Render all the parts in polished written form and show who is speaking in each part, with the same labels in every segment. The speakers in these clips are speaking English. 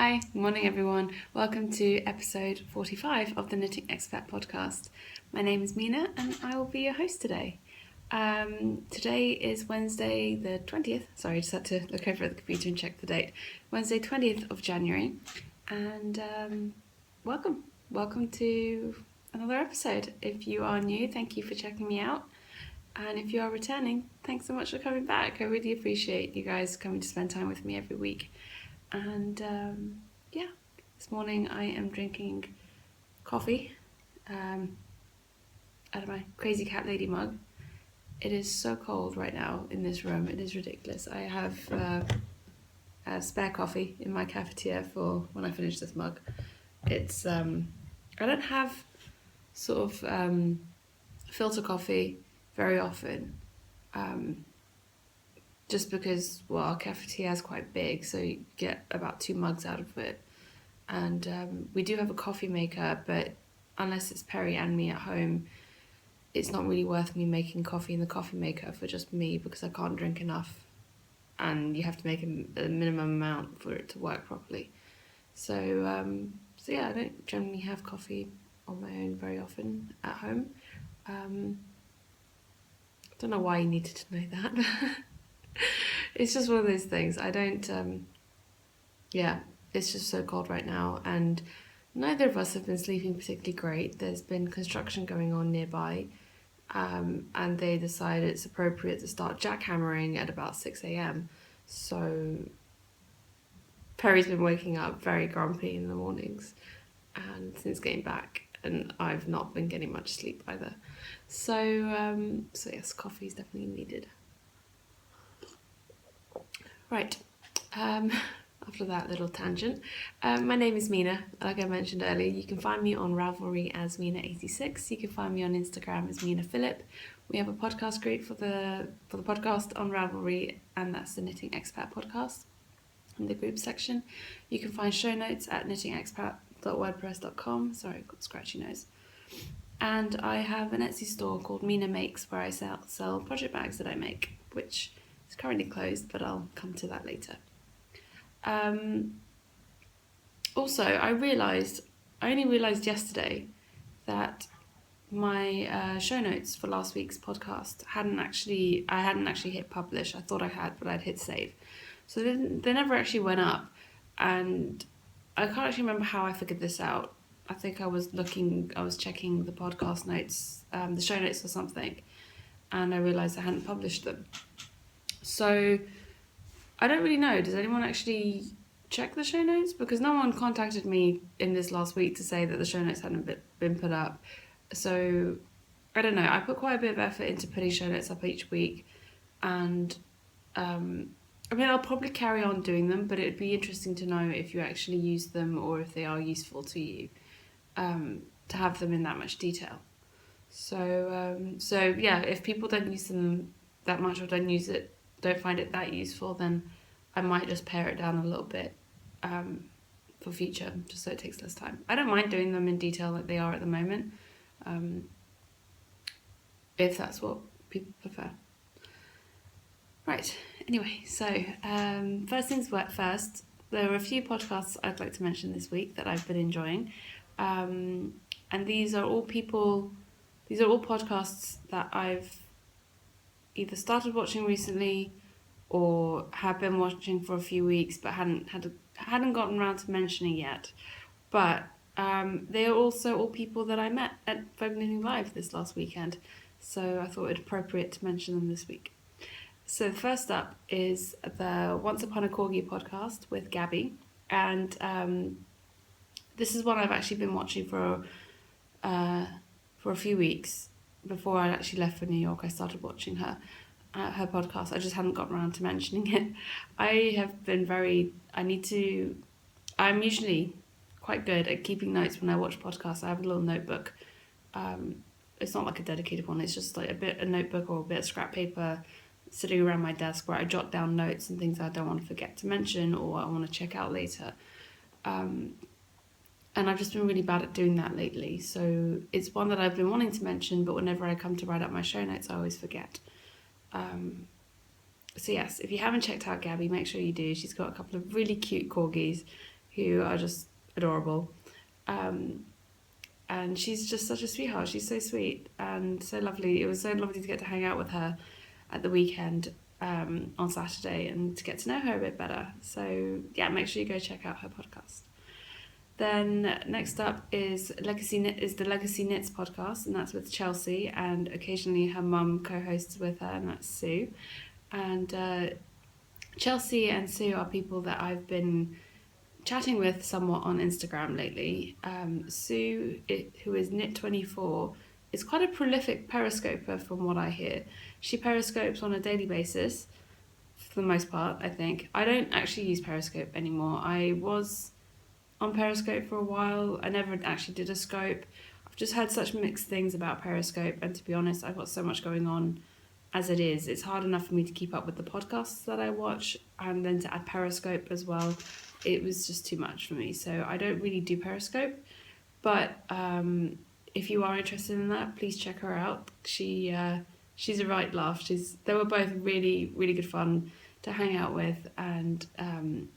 Speaker 1: Hi, morning everyone. Welcome to episode 45 of the Knitting Expat Podcast. My name is Mina and I will be your host today. Today is Wednesday the 20th. Sorry, I just had to look over at the computer and check the date. Wednesday 20th of January. And welcome. Welcome to another episode. If you are new, thank you for checking me out. And if you are returning, thanks so much for coming back. I really appreciate you guys coming to spend time with me every week. And this morning I am drinking coffee out of my Crazy Cat Lady mug. It is so cold right now in this room, it is ridiculous. I have a spare coffee in my cafetiere for when I finish this mug. It's I don't have sort of filter coffee very often. Just because, our cafetiere is quite big, so you get about 2 mugs out of it. And we do have a coffee maker, but unless it's Peri and me at home, it's not really worth me making coffee in the coffee maker for just me because I can't drink enough. And you have to make a minimum amount for it to work properly. So I don't generally have coffee on my own very often at home. I don't know why you needed to know that. It's just one of those things. I don't, it's just so cold right now, and neither of us have been sleeping particularly great. There's been construction going on nearby, and they decided it's appropriate to start jackhammering at about 6 a.m. So Peri's been waking up very grumpy in the mornings, and since getting back, and I've not been getting much sleep either. So yes, coffee is definitely needed. Right, after that little tangent, my name is Mina. Like I mentioned earlier, you can find me on Ravelry as Mina86. You can find me on Instagram as Mina Phillip. We have a podcast group for the podcast on Ravelry, and that's the Knitting Expat Podcast in the group section. You can find show notes at knittingexpat.wordpress.com. Sorry, I've got a scratchy nose. And I have an Etsy store called Mina Makes, where I sell project bags that I make, which it's currently closed, but I'll come to that later. Also, I only realised yesterday that my show notes for last week's podcast I hadn't actually hit publish. I thought I had, but I'd hit save. So they never actually went up, and I can't actually remember how I figured this out. I think I was checking the podcast notes, the show notes or something, and I realised I hadn't published them. So I don't really know. Does anyone actually check the show notes? Because no one contacted me in this last week to say that the show notes hadn't been put up. So I don't know. I put quite a bit of effort into putting show notes up each week. And I'll probably carry on doing them, but it'd be interesting to know if you actually use them or if they are useful to you, to have them in that much detail. So if people don't use them that much or don't find it that useful, then I might just pare it down a little bit for future, just so it takes less time. I don't mind doing them in detail like they are at the moment, if that's what people prefer. Right, anyway, so first things first, there are a few podcasts I'd like to mention this week that I've been enjoying, and these are all podcasts that I've either started watching recently or have been watching for a few weeks but hadn't gotten around to mentioning yet. But they are also all people that I met at Vogue Knitting Live this last weekend, so I thought it appropriate to mention them this week. So first up is the Once Upon a Corgi podcast with Gabby, and this is one I've actually been watching for a few weeks. Before I actually left for New York, I started watching her podcast. I just hadn't gotten around to mentioning it. I'm usually quite good at keeping notes when I watch podcasts. I have a little notebook. It's not like a dedicated one, it's just like a notebook or a bit of scrap paper sitting around my desk where I jot down notes and things I don't want to forget to mention or I want to check out later. And I've just been really bad at doing that lately. So it's one that I've been wanting to mention, but whenever I come to write up my show notes, I always forget. So yes, if you haven't checked out Gabby, make sure you do. She's got a couple of really cute corgis who are just adorable. And she's just such a sweetheart. She's so sweet and so lovely. It was so lovely to get to hang out with her at the weekend on Saturday and to get to know her a bit better. So yeah, make sure you go check out her podcast. Then next up is the Legacy Knits podcast, and that's with Chelsea, and occasionally her mum co-hosts with her, and that's Sue. And Chelsea and Sue are people that I've been chatting with somewhat on Instagram lately. Sue, who is Knit24, is quite a prolific periscoper from what I hear. She periscopes on a daily basis, for the most part, I think. I don't actually use Periscope anymore. I was on Periscope for a while. I never actually did a scope. I've just heard such mixed things about Periscope, and to be honest, I've got so much going on as it is. It's hard enough for me to keep up with the podcasts that I watch, and then to add Periscope as well. It was just too much for me, so I don't really do Periscope. But if you are interested in that, please check her out. She's a right laugh. They were both really, really good fun to hang out with, and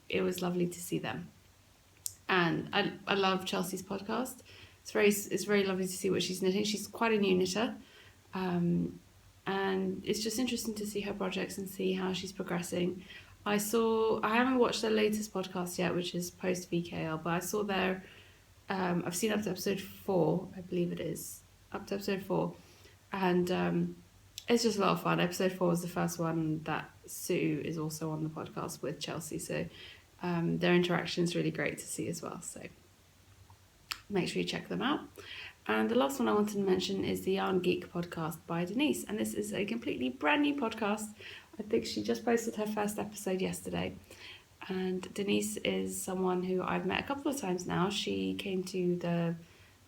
Speaker 1: it was lovely to see them. And I love Chelsea's podcast. It's very lovely to see what she's knitting. She's quite a new knitter, and it's just interesting to see her projects and see how she's progressing. I haven't watched their latest podcast yet, which is post VKL, but I saw I've seen up to episode 4, I believe it is, up to episode 4, and it's just a lot of fun. Episode 4 was the first one that Sue is also on the podcast with Chelsea, so their interaction is really great to see as well, so make sure you check them out. And the last one I wanted to mention is the Yarn Geek podcast by Denise, and this is a completely brand new podcast. I think she just posted her first episode yesterday, and Denise is someone who I've met a couple of times now. She came to the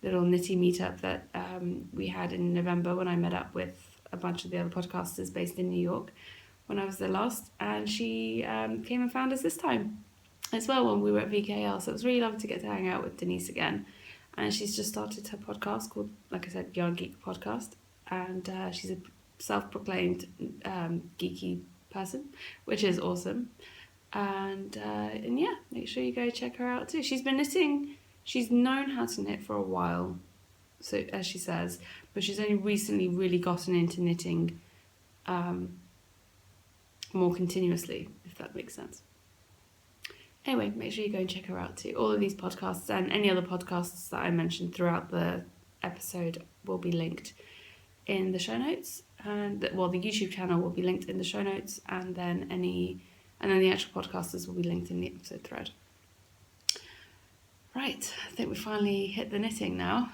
Speaker 1: little knitty meetup that we had in November when I met up with a bunch of the other podcasters based in New York when I was there last, and she came and found us this time as well when we were at VKL, so it was really lovely to get to hang out with Denise again. And she's just started her podcast called, like I said, Yarn Geek Podcast, and she's a self-proclaimed geeky person, which is awesome. And yeah, make sure you go check her out too. She's been knitting. She's known how to knit for a while, so as she says, but she's only recently really gotten into knitting more continuously, if that makes sense. Anyway, make sure you go and check her out too. All of these podcasts and any other podcasts that I mentioned throughout the episode will be linked in the show notes. And the YouTube channel will be linked in the show notes, and then the actual podcasters will be linked in the episode thread. Right, I think we finally hit the knitting now.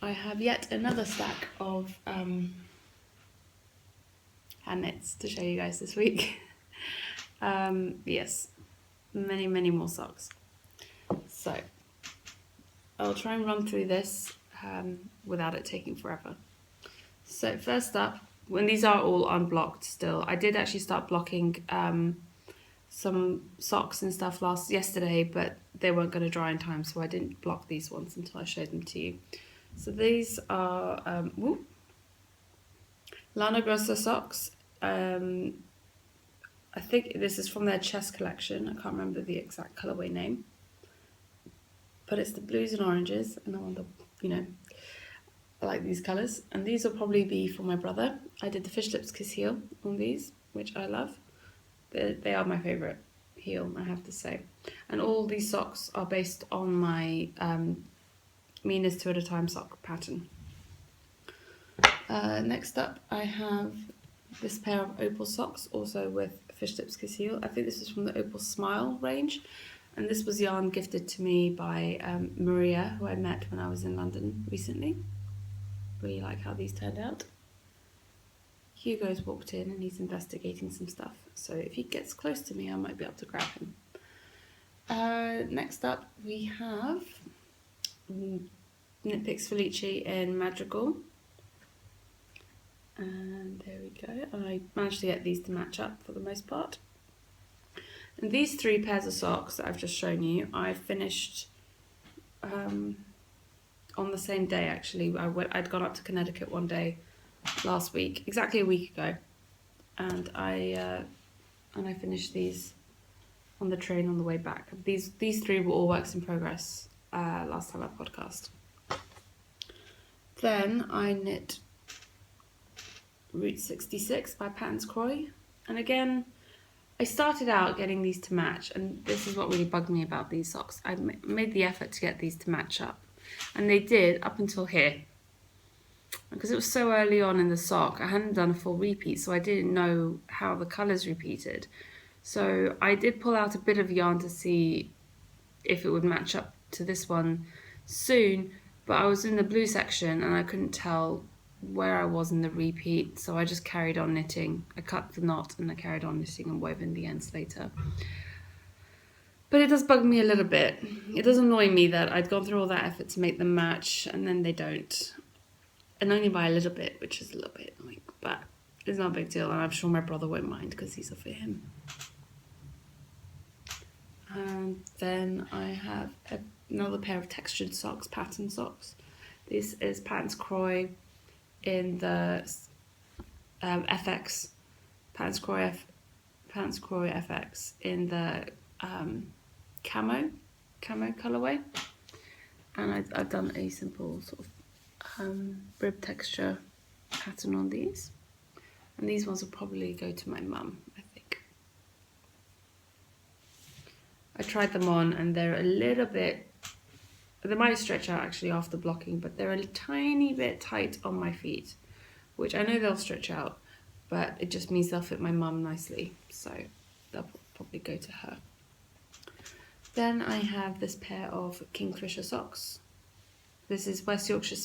Speaker 1: I have yet another stack of hand knits to show you guys this week. Yes, many more socks. So I'll try and run through this without it taking forever. So first up, when these are all unblocked still, I did actually start blocking some socks and stuff yesterday, but they weren't going to dry in time, so I didn't block these ones until I showed them to you. So these are Lana Grossa socks. I think this is from their chest collection. I can't remember the exact colourway name, but it's the blues and oranges, and I want I like these colours, and these will probably be for my brother. I did the fish lips kiss heel on these, which I love. They are my favourite heel, I have to say. And all these socks are based on my Minas 2 at a time sock pattern. Next up, I have this pair of opal socks, also with fish lips kiss heel. I think this is from the Opal Smile range, and this was yarn gifted to me by Maria, who I met when I was in London recently. Really like how these turned out. Hugo's walked in and he's investigating some stuff, so if he gets close to me I might be able to grab him. Next up we have Knit Picks Felici in Madrigal. And there we go. And I managed to get these to match up for the most part. And these 3 pairs of socks that I've just shown you, I finished on the same day actually. I'd gone up to Connecticut one day last week, exactly a week ago, and I finished these on the train on the way back. These three were all works in progress last time I podcast. Then I knit Route 66 by Patterns Croy. And again, I started out getting these to match, and this is what really bugged me about these socks. I made the effort to get these to match up, and they did up until here. Because it was so early on in the sock, I hadn't done a full repeat, so I didn't know how the colours repeated. So I did pull out a bit of yarn to see if it would match up to this one soon, but I was in the blue section and I couldn't tell where I was in the repeat, so I just carried on knitting. I cut the knot and I carried on knitting and wove in the ends later. But it does bug me a little bit. It does annoy me that I'd gone through all that effort to make them match and then they don't. And only by a little bit, which is a little bit annoying, but it's not a big deal, and I'm sure my brother won't mind because these are for him. And then I have another pair of textured socks, pattern socks. This is Patterns Croy in the FX, Patterns Croy FX in the camo colorway, and I've done a simple sort of rib texture pattern on these, and these ones will probably go to my mum, I think. I tried them on and they're a little bit, they might stretch out actually after blocking, but they're a tiny bit tight on my feet, which I know they'll stretch out, but it just means they'll fit my mum nicely, so they'll probably go to her. Then I have this pair of Kingfisher socks. This is West Yorkshire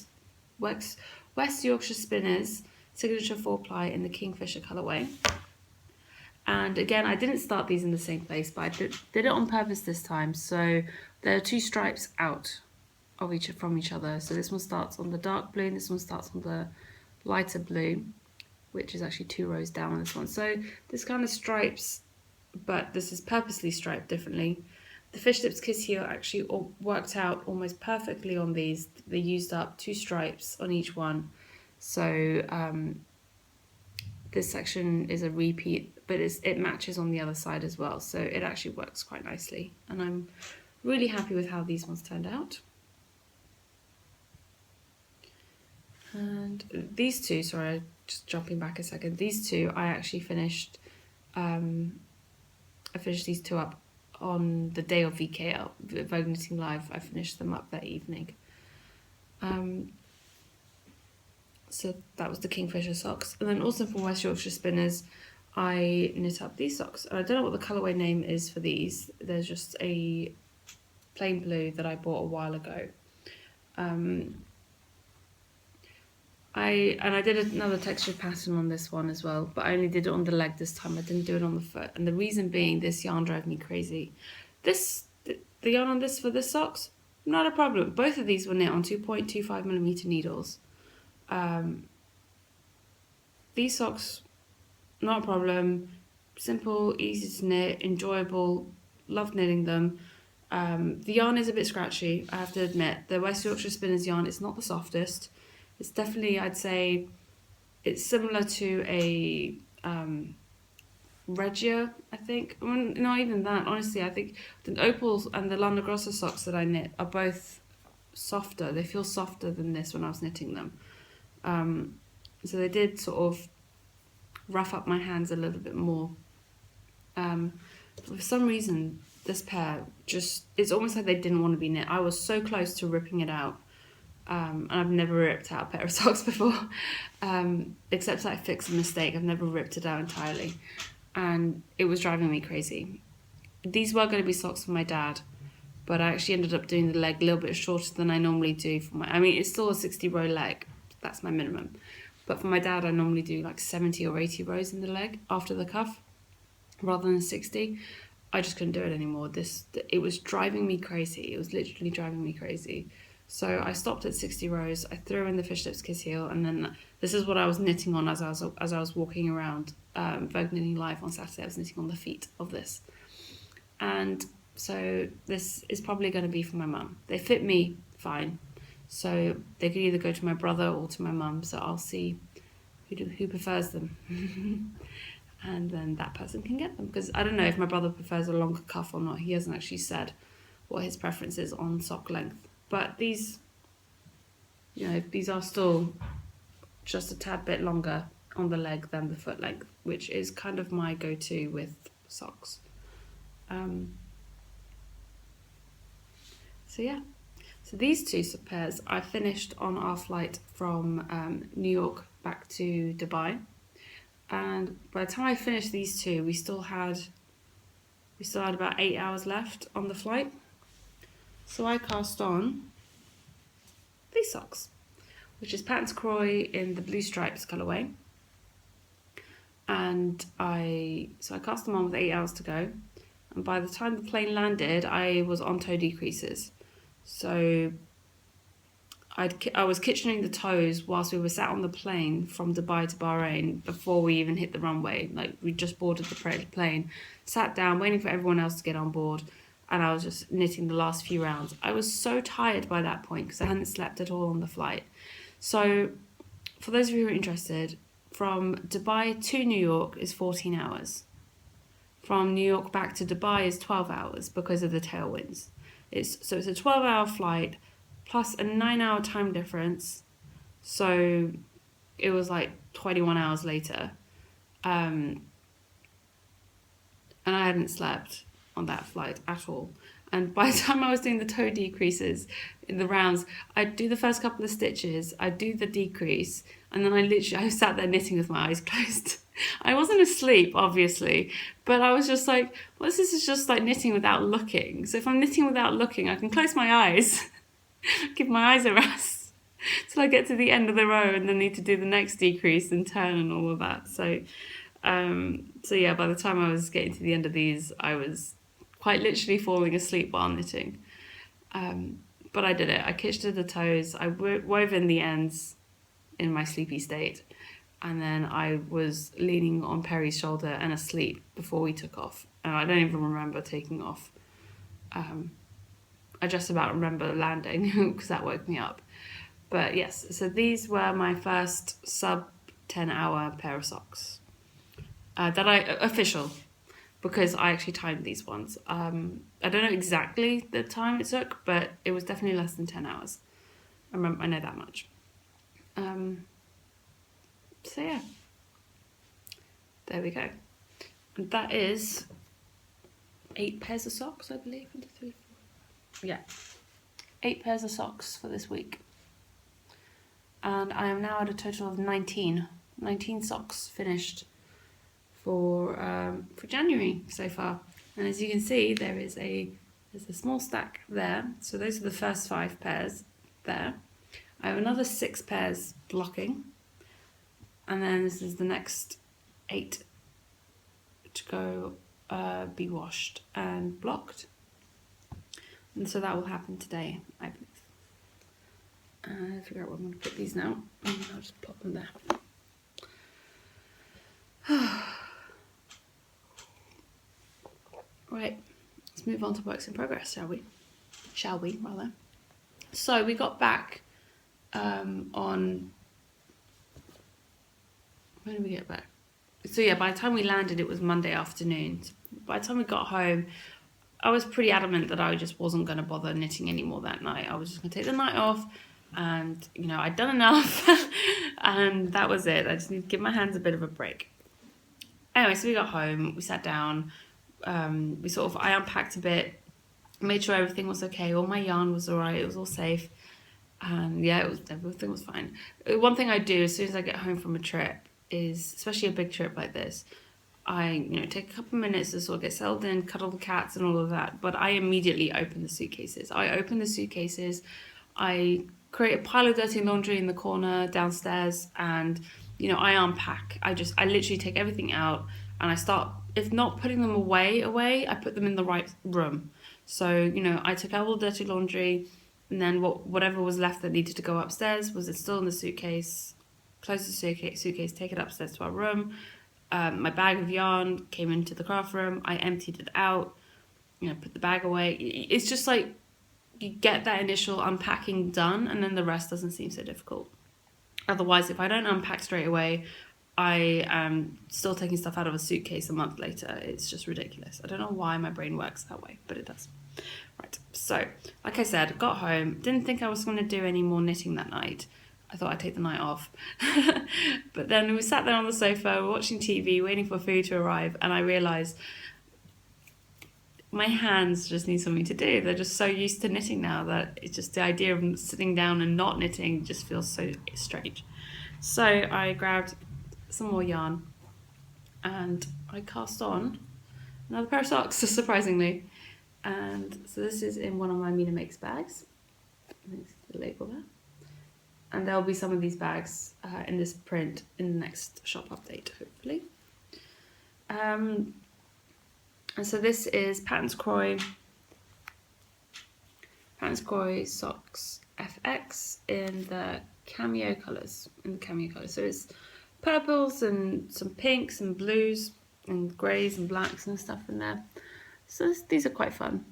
Speaker 1: Spinners signature 4-ply in the Kingfisher colourway. And again, I didn't start these in the same place, but I did it on purpose this time. So there are two stripes out of from each other. So this one starts on the dark blue and this one starts on the lighter blue, which is actually 2 rows down on this one. So this kind of stripes, but this is purposely striped differently. The fish lips kiss heel actually worked out almost perfectly on these. They used up 2 stripes on each one. So this section is a repeat, but it matches on the other side as well. So it actually works quite nicely. And I'm really happy with how these ones turned out. And these two, sorry, just jumping back a second. These two I actually finished, I finished these two up on the day of VKL, Vogue Knitting Live. I finished them up that evening. So that was the Kingfisher socks. And then also from West Yorkshire Spinners, I knit up these socks. And I don't know what the colourway name is for these. There's just a plain blue that I bought a while ago. I did another textured pattern on this one as well, but I only did it on the leg this time. I didn't do it on the foot, and the reason being, this yarn drove me crazy. The yarn on this for this socks, not a problem. Both of these were knit on 2.25mm needles. These socks, not a problem. Simple, easy to knit, enjoyable. Love knitting them. The yarn is a bit scratchy, I have to admit. The West Yorkshire Spinners yarn, it's not the softest. It's definitely, I'd say, it's similar to a Regia, I think. I mean, not even that, honestly. I think the Opals and the Lana Grossa socks that I knit are both softer. They feel softer than this when I was knitting them. So they did sort of rough up my hands a little bit more. For some reason, this pair just, it's almost like they didn't want to be knit. I was so close to ripping it out. And I've never ripped out a pair of socks before, except that I fixed a mistake. I've never ripped it out entirely, and it was driving me crazy. These were going to be socks for my dad, but I actually ended up doing the leg a little bit shorter than I normally do for my, I mean, it's still a 60 row leg, that's my minimum, but for my dad I normally do like 70 or 80 rows in the leg after the cuff, rather than 60. I just couldn't do it anymore. It was driving me crazy. It was literally driving me crazy. So I stopped at 60 rows, I threw in the fish lips kiss heel, and then this is what I was knitting on as I was walking around Vogue Knitting Live on Saturday. I was knitting on the feet of this. And so this is probably going to be for my mum. They fit me fine, so they could either go to my brother or to my mum, so I'll see who prefers them. and then that person can get them. Because I don't know if my brother prefers a longer cuff or not. He hasn't actually said what his preference is on sock length. But these, these are still just a tad bit longer on the leg than the foot length, which is kind of my go-to with socks. So these two pairs I finished on our flight from New York back to Dubai, and by the time I finished these two, we still had about 8 hours left on the flight. So I cast on these socks, which is Patons Croy in the blue stripes colourway, and I cast them on with 8 hours to go, and by the time the plane landed, I was on toe decreases. So I was kitchening the toes whilst we were sat on the plane from Dubai to Bahrain before we even hit the runway. Like, we just boarded the plane, sat down, waiting for everyone else to get on board, and I was just knitting the last few rounds. I was so tired by that point because I hadn't slept at all on the flight. So for those of you who are interested, from Dubai to New York is 14 hours. From New York back to Dubai is 12 hours because of the tailwinds. It's a 12-hour flight plus a 9-hour time difference. So it was like 21 hours later. And I hadn't slept on that flight at all. And by the time I was doing the toe decreases in the rounds, I'd do the first couple of stitches, I'd do the decrease, and then I sat there knitting with my eyes closed. I wasn't asleep, obviously, but I was just like, well, this is just like knitting without looking. So if I'm knitting without looking, I can close my eyes, give my eyes a rest, till I get to the end of the row and then need to do the next decrease and turn and all of that. So yeah, by the time I was getting to the end of these, I was quite literally falling asleep while knitting. But I did it. I kitched the toes, I wove in the ends in my sleepy state, and then I was leaning on Perry's shoulder and asleep before we took off. And I don't even remember taking off. I just about remember landing because that woke me up. But yes, so these were my first sub 10-hour pair of socks. Official, because I actually timed these ones. I don't know exactly the time it took, but it was definitely less than 10 hours. I know that much. So yeah, there we go. And that is 8 pairs of socks, I believe. 1, 2, 3, 4. Yeah, 8 pairs of socks for this week. And I am now at a total of 19 socks finished for January so far. And as you can see, there's a small stack there. So those are the first 5 pairs there. I have another 6 pairs blocking, and then this is the next 8 to go be washed and blocked. And so that will happen today, I believe. Figure out where I'm going to put these now, and I'll just pop them there. Right, let's move on to works in progress, shall we? So we got back on... When did we get back? So yeah, by the time we landed, it was Monday afternoon. So by the time we got home, I was pretty adamant that I just wasn't going to bother knitting anymore that night. I was just going to take the night off, and I'd done enough, and that was it. I just need to give my hands a bit of a break. Anyway, so we got home, we sat down, I unpacked a bit, made sure everything was okay, all my yarn was alright, it was all safe, and yeah, everything was fine. One thing I do as soon as I get home from a trip is, especially a big trip like this, I take a couple of minutes to sort of get settled in, cuddle the cats and all of that, but I immediately open the suitcases. I create a pile of dirty laundry in the corner downstairs, and I unpack. I literally take everything out, and I start, if not putting them away, I put them in the right room. So, I took out all the dirty laundry, and then whatever was left that needed to go upstairs, was it still in the suitcase, close the suitcase, take it upstairs to our room. My bag of yarn came into the craft room, I emptied it out, put the bag away. It's just like, you get that initial unpacking done, and then the rest doesn't seem so difficult. Otherwise, if I don't unpack straight away, I am still taking stuff out of a suitcase a month later. It's just ridiculous. I don't know why my brain works that way, but it does. Right, so like I said, got home, didn't think I was going to do any more knitting that night. I thought I'd take the night off. But then we sat there on the sofa, watching TV, waiting for food to arrive, and I realised my hands just need something to do. They're just so used to knitting now that it's just the idea of sitting down and not knitting just feels so strange. So I grabbed some more yarn and I cast on another pair of socks, surprisingly. And so this is in one of my Mina Makes bags. There's the label there. And there'll be some of these bags in this print in the next shop update, hopefully. And so this is Patterns Croy Socks FX in the cameo colours. So it's purples and some pinks and blues and greys and blacks and stuff in there. So these are quite fun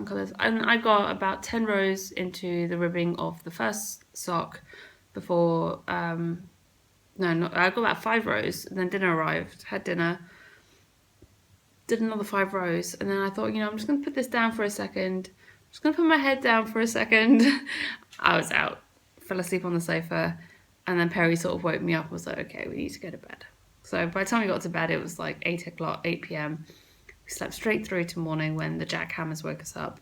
Speaker 1: colours. And I got about 10 rows into the ribbing of the first sock before, I got about 5 rows, and then dinner arrived, had dinner, did another 5 rows, and then I thought, I'm just going to put this down for a second. I'm just going to put my head down for a second. I was out, fell asleep on the sofa, and then Perry sort of woke me up and was like, okay, we need to go to bed. So by the time we got to bed, it was like 8 p.m. We slept straight through to morning when the jackhammers woke us up.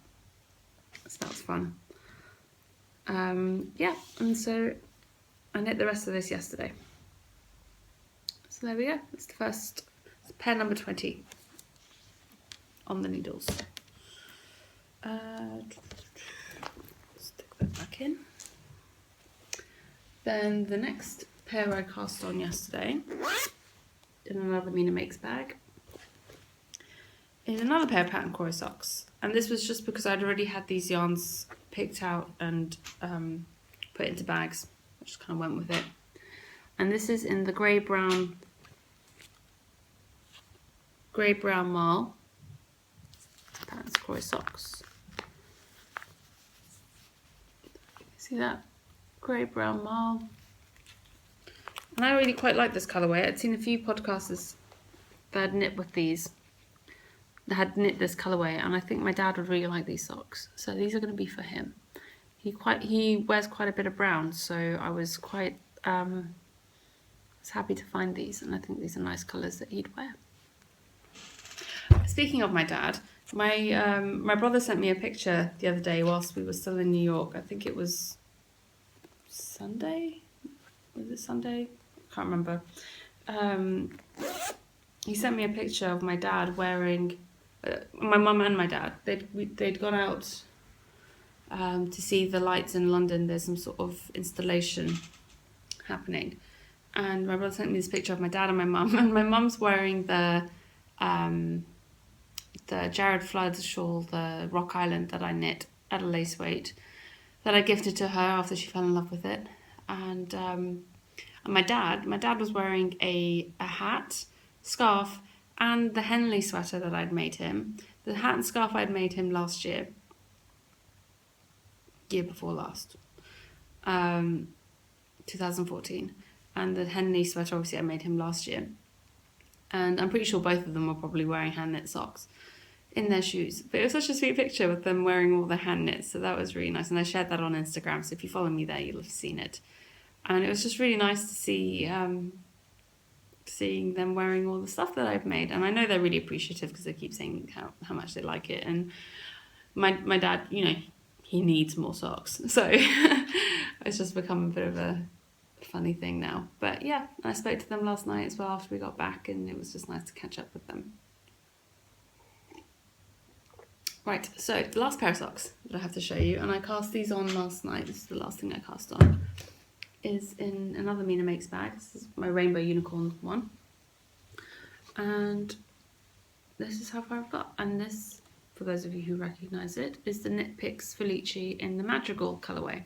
Speaker 1: So that was fun. And so I knit the rest of this yesterday. So there we go. It's pair number 20 on the needles. Stick that back in. Then the next pair I cast on yesterday in another Mina Makes bag is another pair of Pattern Croy socks. And this was just because I'd already had these yarns picked out and put into bags. I just kind of went with it. And this is in the grey-brown marl. Pattern Croy socks. See that? Grey-brown marl. And I really quite like this colourway. I'd seen a few podcasters that had knit with these, that had knit this colourway, and I think my dad would really like these socks. So these are going to be for him. He wears quite a bit of brown, so I was quite was happy to find these, and I think these are nice colours that he'd wear. Speaking of my dad, my brother sent me a picture the other day whilst we were still in New York. I think it was Sunday. Was it Sunday? I can't remember. He sent me a picture of my dad wearing, my mum and my dad. They'd gone out to see the lights in London. There's some sort of installation happening, and my brother sent me this picture of my dad and my mum. And my mum's wearing the Jared Flood shawl, the Rock Island that I knit at a lace weight, that I gifted to her after she fell in love with it. And my dad was wearing a hat, scarf, and the Henley sweater that I'd made him. The hat and scarf I'd made him last year before last, 2014. And the Henley sweater, obviously, I made him last year. And I'm pretty sure both of them were probably wearing hand knit socks in their shoes. But it was such a sweet picture with them wearing all their hand knits, so that was really nice. And I shared that on Instagram, so if you follow me there, you'll have seen it. And it was just really nice to see seeing them wearing all the stuff that I've made. And I know they're really appreciative because they keep saying how much they like it. And my dad, he needs more socks. So it's just become a bit of a funny thing now. But yeah, I spoke to them last night as well after we got back, and it was just nice to catch up with them. Right, so the last pair of socks that I have to show you, and I cast these on last night, this is the last thing I cast on, is in another Mina Makes bag. This is my Rainbow Unicorn one. And this is how far I've got. And this, for those of you who recognise it, is the Knit Picks Felici in the Madrigal colourway.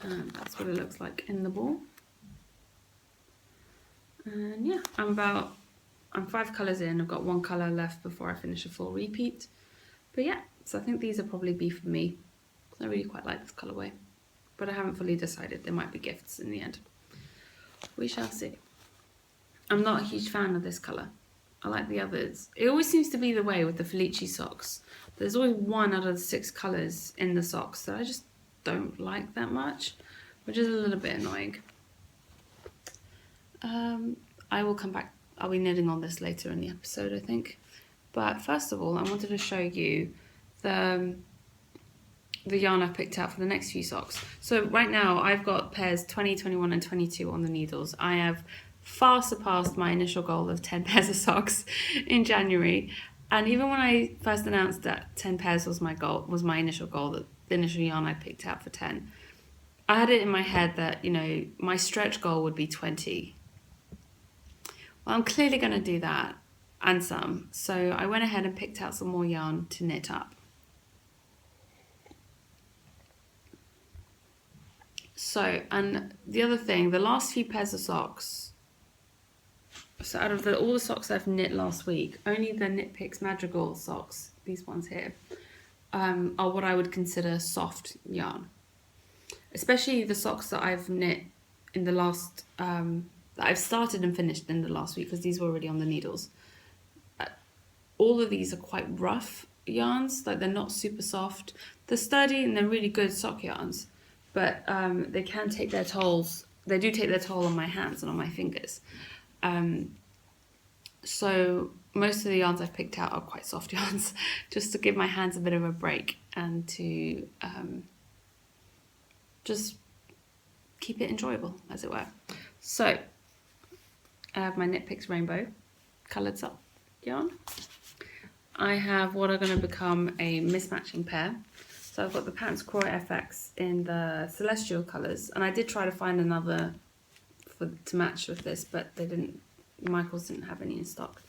Speaker 1: And that's what it looks like in the ball. And yeah, I'm 5 colours in. I've got 1 colour left before I finish a full repeat. But yeah, so I think these will probably be for me. I really quite like this colourway, but I haven't fully decided. There might be gifts in the end. We shall see. I'm not a huge fan of this colour. I like the others. It always seems to be the way with the Felici socks. There's always one out of the 6 colours in the socks that I just don't like that much, which is a little bit annoying. I will come back. I'll be knitting on this later in the episode, I think. But first of all, I wanted to show you the yarn I've picked out for the next few socks. So right now I've got pairs 20, 21 and 22 on the needles. I have far surpassed my initial goal of 10 pairs of socks in January. And even when I first announced that 10 pairs was my goal, was my initial goal, the initial yarn I picked out for 10, I had it in my head that, you know, my stretch goal would be 20. Well, I'm clearly going to do that and some. So I went ahead and picked out some more yarn to knit up. So, and the other thing, the last few pairs of socks, so out of all the socks I've knit last week, only the Knit Picks Madrigal socks, these ones here, are what I would consider soft yarn. Especially the socks that I've knit in the last, that I've started and finished in the last week, because these were already on the needles. All of these are quite rough yarns, like they're not super soft. They're sturdy and they're really good sock yarns, but they can take their tolls. They do take their toll on my hands and on my fingers. So most of the yarns I've picked out are quite soft yarns, just to give my hands a bit of a break and to just keep it enjoyable, as it were. So I have my Knit Picks Rainbow coloured sock yarn. I have what are going to become a mismatching pair. So I've got the Pants Croy FX in the Celestial colours, and I did try to find another to match with this, but they didn't. Michaels didn't have any in stock.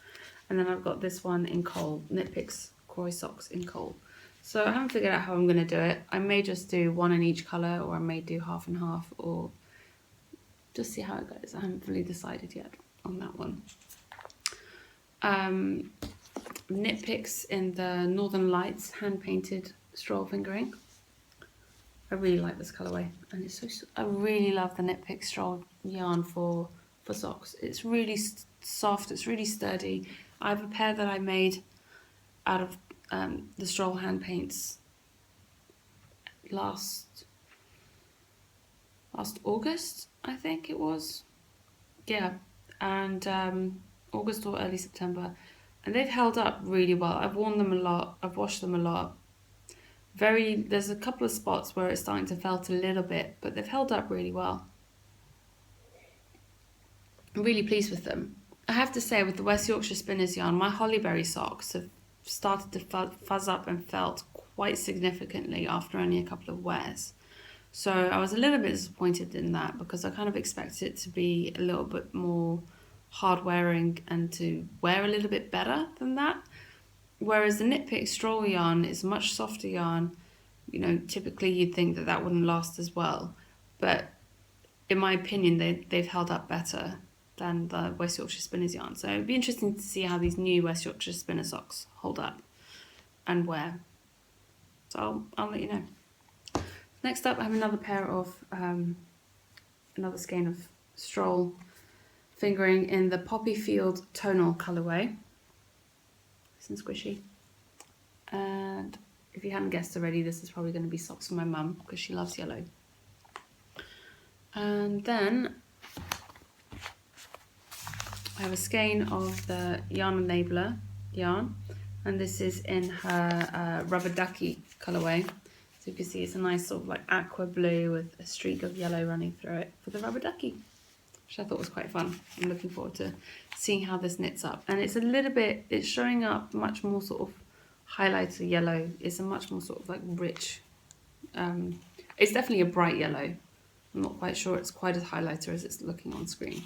Speaker 1: And then I've got this one in coal, Knit Picks Croy socks in coal. So I haven't figured out how I'm going to do it. I may just do one in each colour, or I may do half and half, or just see how it goes. I haven't really decided yet on that one. Knit Picks in the Northern Lights hand painted stroll fingering. I really like this colourway, and it's so. I really love the Knit Picks stroll yarn for socks. It's really soft. It's really sturdy. I have a pair that I made out of the stroll hand paints last August, I think it was. Yeah, and August or early September. And they've held up really well. I've worn them a lot. I've washed them a lot. There's a couple of spots where it's starting to felt a little bit, but they've held up really well. I'm really pleased with them. I have to say, with the West Yorkshire Spinners yarn, my Hollyberry socks have started to fuzz up and felt quite significantly after only a couple of wears. So I was a little bit disappointed in that, because I kind of expected it to be a little bit more hard wearing and to wear a little bit better than that. Whereas the Knit Picks stroll yarn is a much softer yarn. You know, typically you'd think that that wouldn't last as well, but in my opinion, they've held up better than the West Yorkshire Spinners yarn. So it'd be interesting to see how these new West Yorkshire Spinner socks hold up and wear. So I'll let you know. Next up, I have another pair of another skein of stroll fingering in the Poppy Field tonal colourway. Nice and squishy. And if you hadn't guessed already, this is probably going to be socks for my mum, because she loves yellow. And then I have a skein of the Yarn Enabler yarn, and this is in her Rubber Ducky colourway. So you can see it's a nice sort of like aqua blue with a streak of yellow running through it for the Rubber Ducky, which I thought was quite fun. I'm looking forward to seeing how this knits up. And it's showing up much more sort of highlighter yellow. It's a much more sort of like rich, it's definitely a bright yellow. I'm not quite sure it's quite as highlighter as it's looking on screen.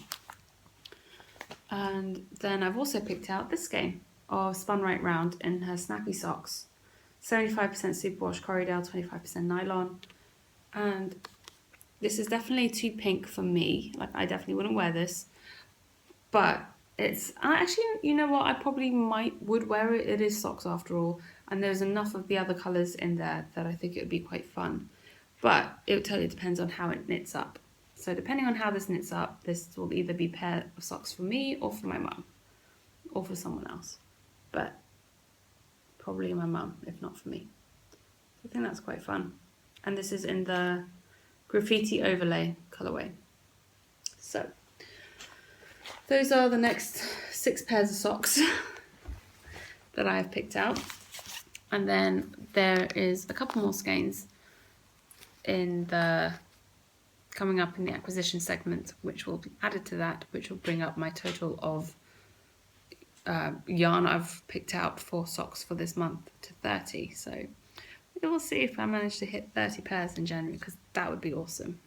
Speaker 1: And then I've also picked out this skein of Spun Right Round in her Snappy Socks. 75% superwash Corriedale, 25% nylon. And this is definitely too pink for me. Like, I definitely wouldn't wear this. But actually, you know what? I probably would wear it. It is socks after all. And there's enough of the other colours in there that I think it would be quite fun. But it totally depends on how it knits up. So depending on how this knits up, this will either be a pair of socks for me or for my mum or for someone else. But probably my mum, if not for me. I think that's quite fun. And this is in the graffiti overlay colourway. So those are the next 6 pairs of socks that I have picked out. And then there is a couple more skeins coming up in the acquisition segment, which will be added to that, which will bring up my total of yarn I've picked out for socks for this month to 30. So we will see if I manage to hit 30 pairs in January, because that would be awesome.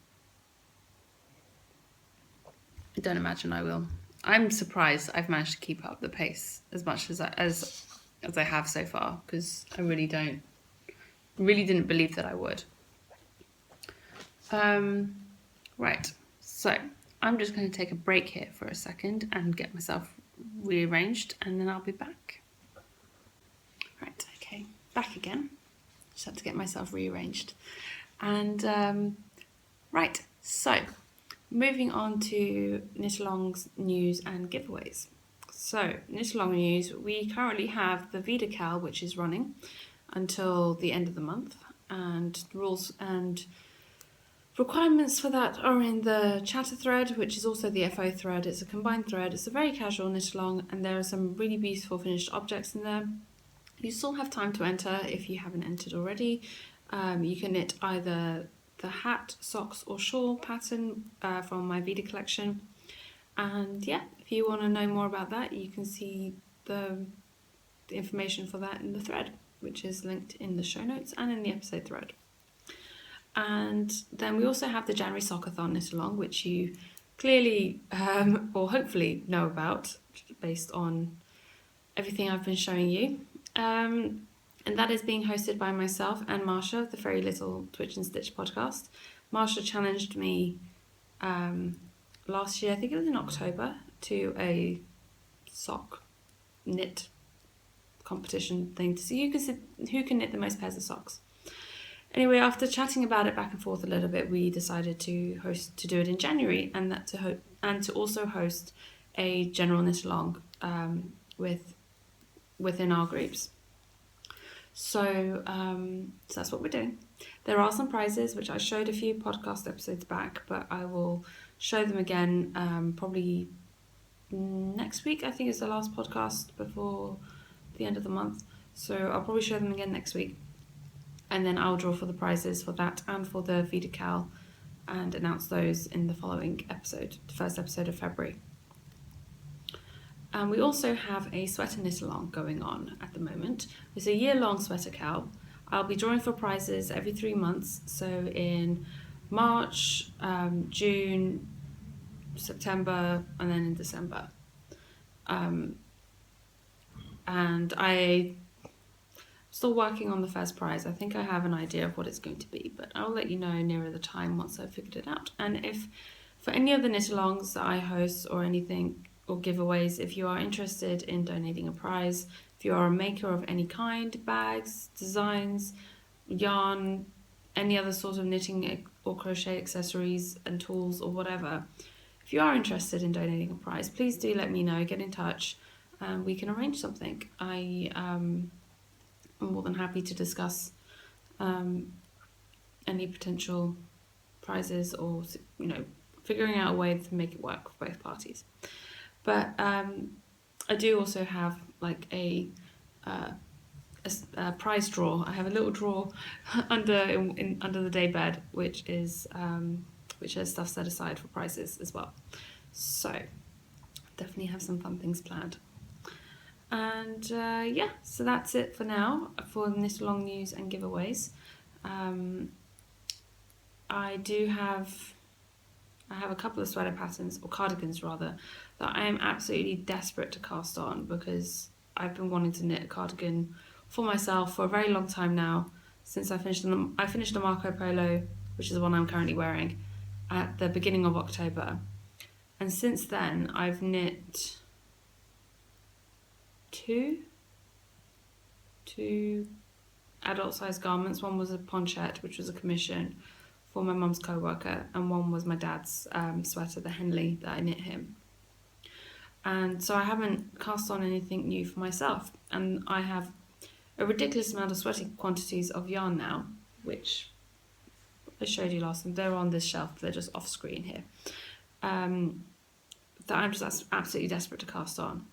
Speaker 1: I don't imagine I will. I'm surprised I've managed to keep up the pace as much as I have so far, because I really didn't believe that I would. Right, so I'm just going to take a break here for a second and get myself rearranged, and then I'll be back. Right, okay, back again. Just had to get myself rearranged. And right, so moving on to Knitalongs news and giveaways. So Knitalong news, we currently have the VKL, which is running until the end of the month, and the rules and requirements for that are in the chatter thread, which is also the FO thread. It's a combined thread. It's a very casual knit-along, and there are some really beautiful finished objects in there. You still have time to enter if you haven't entered already. You can knit either the hat, socks or shawl pattern from my Vida collection. And yeah, if you want to know more about that, you can see the information for that in the thread, which is linked in the show notes and in the episode thread. And then we also have the January Sockathon knit-along, which you clearly or hopefully know about based on everything I've been showing you. And that is being hosted by myself and Marsha of the Very Little Twitch and Stitch podcast. Marsha challenged me last year, I think it was in October, to a sock knit competition thing to see who can knit the most pairs of socks. Anyway, after chatting about it back and forth a little bit, we decided to do it in January, and to also host a general knit-along within our groups. So that's what we're doing. There are some prizes, which I showed a few podcast episodes back, but I will show them again probably next week. I think it's the last podcast before the end of the month. So I'll probably show them again next week. And then I'll draw for the prizes for that and for the VKL and announce those in the following episode, the first episode of February. And we also have a sweater knit-along going on at the moment. It's a year-long sweater cal. I'll be drawing for prizes every 3 months. So in March, June, September, and then in December. And I'm still working on the first prize. I think I have an idea of what it's going to be, but I'll let you know nearer the time once I've figured it out. And if for any of the knit-alongs that I host or anything, or giveaways, if you are interested in donating a prize, if you are a maker of any kind, bags, designs, yarn, any other sort of knitting or crochet accessories and tools or whatever, if you are interested in donating a prize, please do let me know, get in touch, and we can arrange something. I'm more than happy to discuss any potential prizes, or figuring out a way to make it work for both parties. But I do also have like a prize drawer. I have a little drawer under the day bed, which has stuff set aside for prizes as well. So definitely have some fun things planned. And so that's it for now for knit-along news and giveaways. I have a couple of sweater patterns, or cardigans rather, that I am absolutely desperate to cast on, because I've been wanting to knit a cardigan for myself for a very long time now, since I finished a Marco Polo, which is the one I'm currently wearing, at the beginning of October. And since then, I've knit two adult size garments. One was a ponchette, which was a commission for my mum's co-worker, and one was my dad's sweater, the Henley, that I knit him. And so I haven't cast on anything new for myself. And I have a ridiculous amount of sweating quantities of yarn now, which I showed you last time. They're on this shelf, they're just off screen here. That I'm just absolutely desperate to cast on.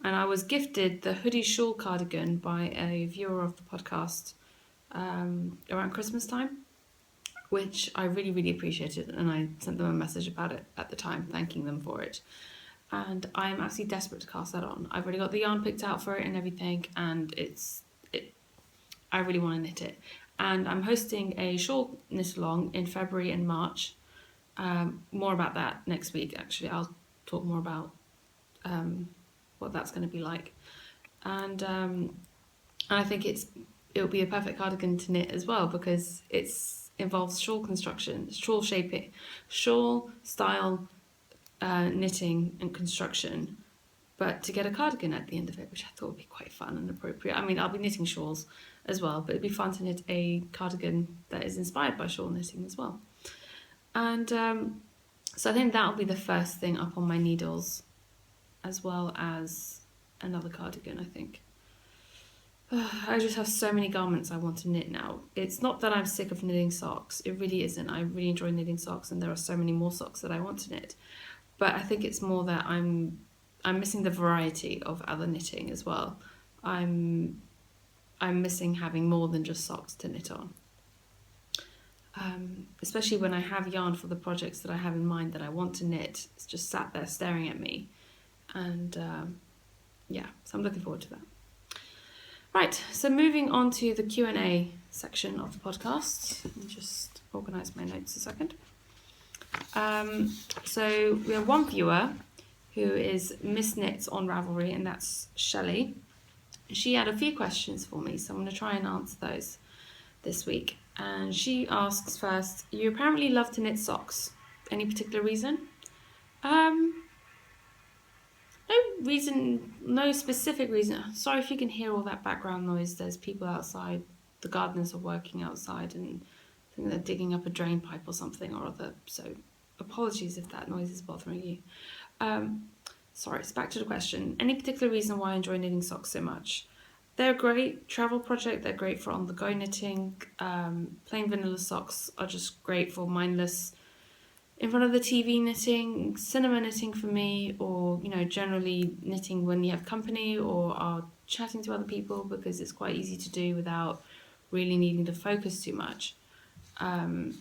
Speaker 1: And I was gifted the hoodie shawl cardigan by a viewer of the podcast around Christmas time, which I really, really appreciated. And I sent them a message about it at the time, thanking them for it. And I'm absolutely desperate to cast that on. I've already got the yarn picked out for it and everything, and I really want to knit it. And I'm hosting a shawl knit along in February and March. More about that next week, actually. I'll talk more about what that's going to be like. And I think it'll be a perfect cardigan to knit as well, because it involves shawl construction, shawl shaping, shawl style knitting and construction, but to get a cardigan at the end of it, which I thought would be quite fun and appropriate. I mean, I'll be knitting shawls as well, but it'd be fun to knit a cardigan that is inspired by shawl knitting as well. And so I think that'll be the first thing up on my needles, as well as another cardigan, I think. I just have so many garments I want to knit now. It's not that I'm sick of knitting socks. It really isn't. I really enjoy knitting socks, and there are so many more socks that I want to knit. But I think it's more that I'm missing the variety of other knitting as well. I'm missing having more than just socks to knit on. Especially when I have yarn for the projects that I have in mind that I want to knit. It's just sat there staring at me. And so I'm looking forward to that. Right, so moving on to the Q&A section of the podcast. Let me just organise my notes a second. So we have one viewer who is Miss Knits on Ravelry, and that's Shelley. She had a few questions for me, so I'm going to try and answer those this week. And she asks first, you apparently love to knit socks. Any particular reason? No specific reason. Sorry if you can hear all that background noise. There's people outside. The gardeners are working outside, and I think they're digging up a drain pipe or something or other. So apologies if that noise is bothering you. Sorry, it's back to the question. Any particular reason why I enjoy knitting socks so much? They're a great travel project. They're great for on-the-go knitting. Plain vanilla socks are just great for mindless, in front of the TV knitting, cinema knitting for me, or generally knitting when you have company or are chatting to other people, because it's quite easy to do without really needing to focus too much. They're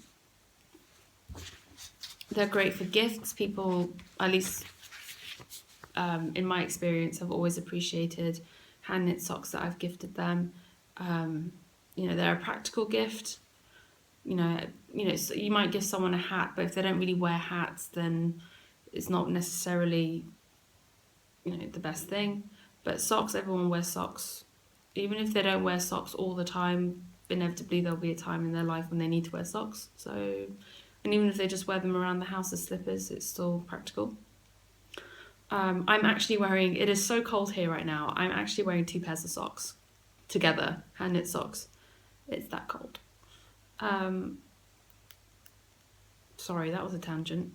Speaker 1: great for gifts. People, at least in my experience, have always appreciated hand knit socks that I've gifted them. They're a practical gift. So you might give someone a hat, but if they don't really wear hats, then it's not necessarily, the best thing. But socks, everyone wears socks. Even if they don't wear socks all the time, inevitably there'll be a time in their life when they need to wear socks. So, and even if they just wear them around the house as slippers, it's still practical. I'm actually wearing, it is so cold here right now, I'm actually wearing 2 pairs of socks together, hand knit socks. It's that cold. Sorry, that was a tangent.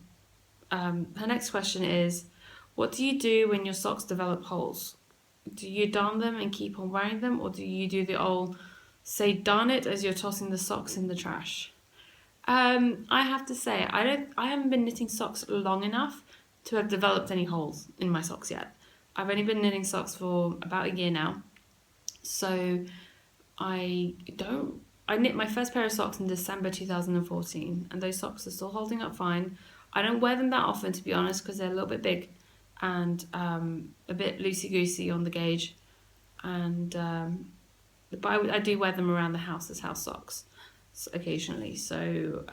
Speaker 1: Her next question is, what do you do when your socks develop holes? Do you darn them and keep on wearing them, or do you do the old say darn it as you're tossing the socks in the trash? I have to say, I haven't been knitting socks long enough to have developed any holes in my socks yet. I've only been knitting socks for about a year now, so I knit my first pair of socks in December 2014, and those socks are still holding up fine. I don't wear them that often, to be honest, because they're a little bit big and a bit loosey-goosey on the gauge. And but I do wear them around the house as house socks occasionally. So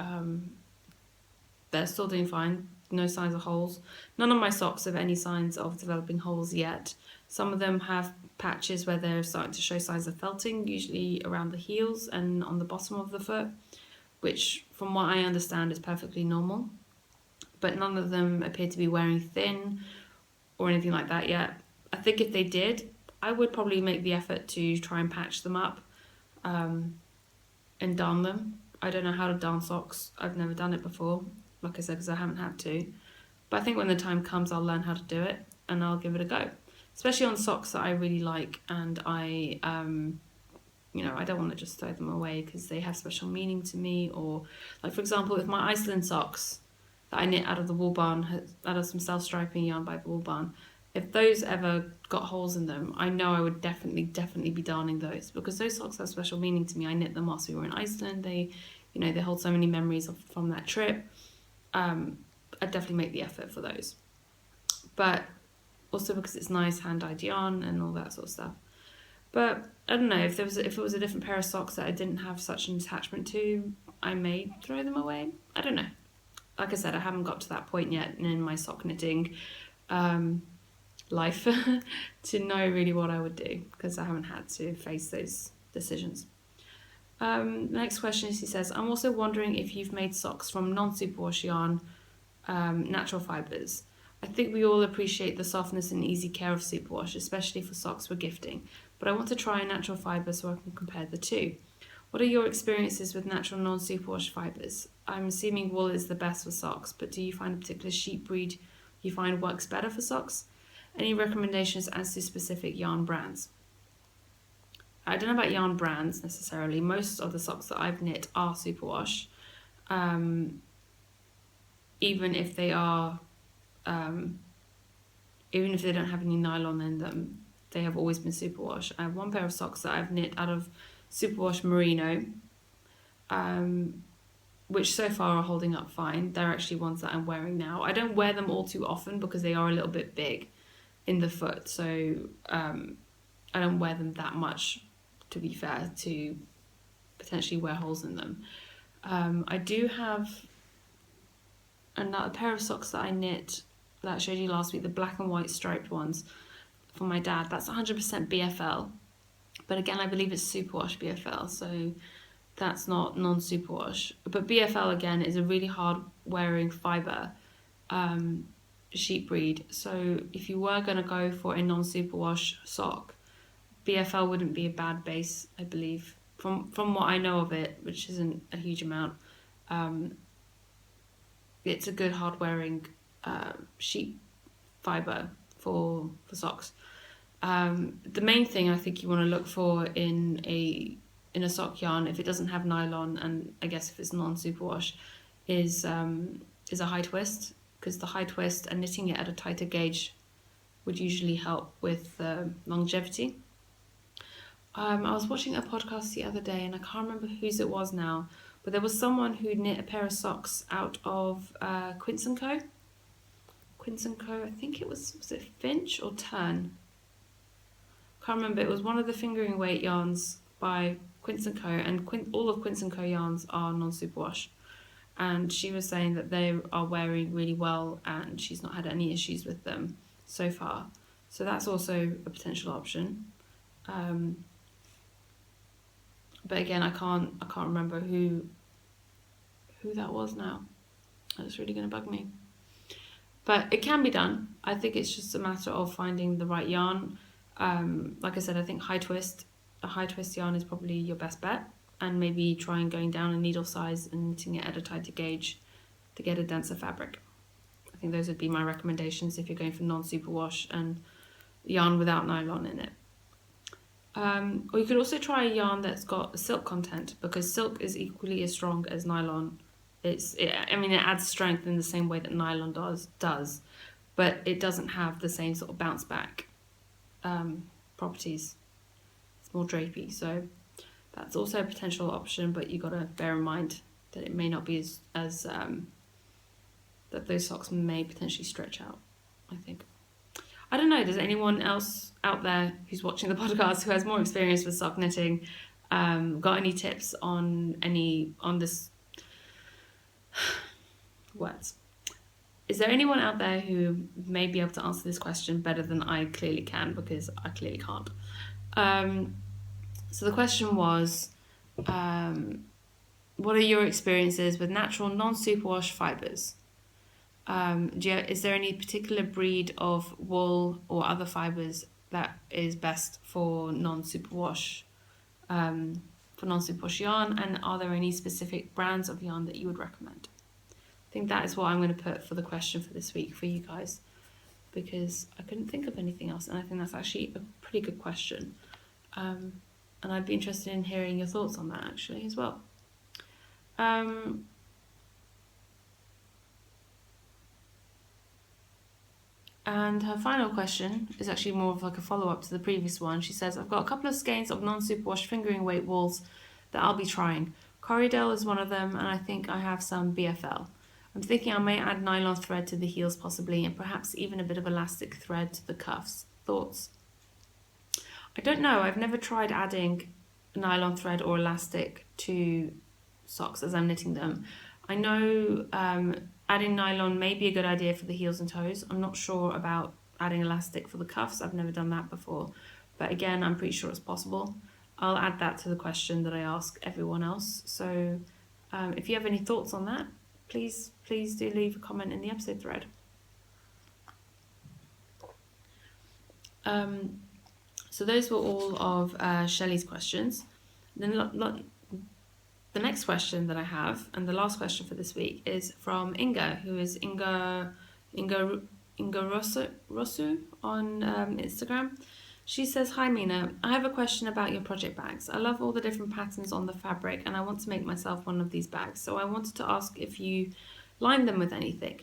Speaker 1: they're still doing fine. No signs of holes. None of my socks have any signs of developing holes yet. Some of them have patches where they're starting to show signs of felting, usually around the heels and on the bottom of the foot, which from what I understand is perfectly normal. But none of them appear to be wearing thin or anything like that yet. I think if they did, I would probably make the effort to try and patch them up and darn them, I don't know how to darn socks. I've never done it before, like I said, because I haven't had to. But I think when the time comes, I'll learn how to do it and I'll give it a go. Especially on socks that I really like, and I don't want to just throw them away because they have special meaning to me. Or, like, for example, with my Iceland socks that I knit out of the wool barn, out of some self-striping yarn by the wool barn, if those ever got holes in them, I know I would definitely be darning those, because those socks have special meaning to me. I knit them whilst we were in Iceland. They hold so many memories from that trip. I'd definitely make the effort for those. But also because it's nice hand-dyed yarn and all that sort of stuff. But I don't know, if it was a different pair of socks that I didn't have such an attachment to, I may throw them away. I don't know. Like I said, I haven't got to that point yet in my sock knitting life to know really what I would do, because I haven't had to face those decisions. The next question is, he says, I'm also wondering if you've made socks from non-superwash yarn, natural fibres. I think we all appreciate the softness and easy care of superwash, especially for socks we're gifting, but I want to try a natural fibre so I can compare the two. What are your experiences with natural non-superwash fibres? I'm assuming wool is the best for socks, but do you find a particular sheep breed you find works better for socks? Any recommendations as to specific yarn brands? I don't know about yarn brands necessarily. Most of the socks that I've knit are superwash, even if they are, even if they don't have any nylon in them, they have always been superwash. I have one pair of socks that I've knit out of superwash merino, which so far are holding up fine. They're actually ones that I'm wearing now. I don't wear them all too often because they are a little bit big in the foot, so I don't wear them that much, to be fair, to potentially wear holes in them. I do have another pair of socks that I knit that I showed you last week, the black and white striped ones for my dad. That's 100% BFL, but again, I believe it's superwash BFL, so that's not non-superwash. But BFL again is a really hard wearing fibre sheep breed, so if you were going to go for a non-superwash sock, BFL wouldn't be a bad base, I believe, from what I know of it, which isn't a huge amount. It's a good hard wearing sheep fibre for socks. The main thing I think you want to look for in a sock yarn, if it doesn't have nylon, and I guess if it's non-superwash, is a high twist, because the high twist and knitting it at a tighter gauge would usually help with longevity. I was watching a podcast the other day, and I can't remember whose it was now, but there was someone who knit a pair of socks out of Quince & Co. Quince & Co, I think it was it Finch or Tern? Can't remember. It was one of the fingering weight yarns by Quince & Co, and all of Quince & Co yarns are non-superwash. And she was saying that they are wearing really well, and she's not had any issues with them so far. So that's also a potential option. But again, I can't remember who that was now. That's really going to bug me. But it can be done. I think it's just a matter of finding the right yarn. Like I said, I think a high twist yarn is probably your best bet, and maybe try and going down a needle size and knitting it at a tighter gauge to get a denser fabric. I think those would be my recommendations if you're going for non-superwash and yarn without nylon in it. Or you could also try a yarn that's got silk content, because silk is equally as strong as nylon. It adds strength in the same way that nylon does, but it doesn't have the same sort of bounce back properties. It's more drapey, so that's also a potential option, but you got to bear in mind that it may not be as that those socks may potentially stretch out, I think. I don't know, does anyone else out there who's watching the podcast who has more experience with sock knitting got any tips on this words? Is there anyone out there who may be able to answer this question better than I clearly can, because I clearly can't? So the question was, what are your experiences with natural non-superwash fibres? Is there any particular breed of wool or other fibres that is best for non-superwash for non-superwash yarn, and are there any specific brands of yarn that you would recommend? I think that is what I'm going to put for the question for this week for you guys, because I couldn't think of anything else, and I think that's actually a pretty good question. And I'd be interested in hearing your thoughts on that actually as well. And her final question is actually more of like a follow-up to the previous one. She says, I've got a couple of skeins of non-superwash fingering weight wools that I'll be trying. Corriedale is one of them, and I think I have some BFL. I'm thinking I may add nylon thread to the heels possibly, and perhaps even a bit of elastic thread to the cuffs. Thoughts? I don't know. I've never tried adding nylon thread or elastic to socks as I'm knitting them. I know adding nylon may be a good idea for the heels and toes. I'm not sure about adding elastic for the cuffs. I've never done that before. But again, I'm pretty sure it's possible. I'll add that to the question that I ask everyone else. So if you have any thoughts on that, please do leave a comment in the episode thread. So those were all of Shelley's questions. Then the next question that I have, and the last question for this week, is from Inga, who is Inga Rosu on Instagram. She says, Hi Mina, I have a question about your project bags. I love all the different patterns on the fabric and I want to make myself one of these bags. So I wanted to ask if you line them with anything.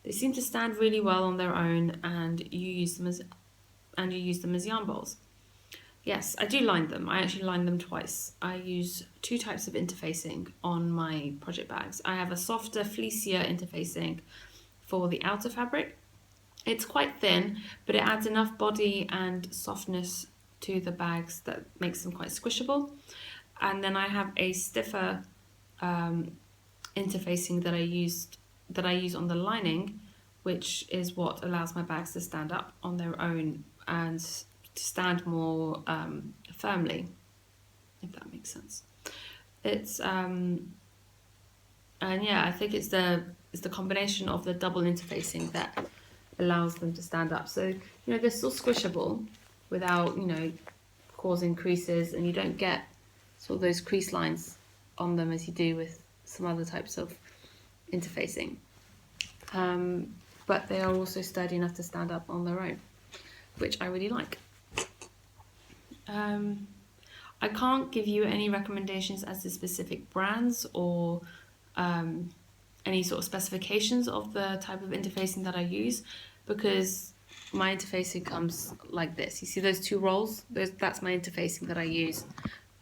Speaker 1: They seem to stand really well on their own and you use them as yarn bowls. Yes, I do line them. I actually line them twice. I use two types of interfacing on my project bags. I have a softer, fleecier interfacing for the outer fabric. It's quite thin, but it adds enough body and softness to the bags that makes them quite squishable. And then I have a stiffer interfacing that I use on the lining, which is what allows my bags to stand up on their own and to stand more firmly, if that makes sense. It's and yeah, I think it's the combination of the double interfacing that allows them to stand up. So they're still squishable without causing creases, and you don't get sort of those crease lines on them as you do with some other types of interfacing. But they are also sturdy enough to stand up on their own, which I really like. I can't give you any recommendations as to specific brands or any sort of specifications of the type of interfacing that I use, because my interfacing comes like this. You see those two rolls? That's my interfacing that I use.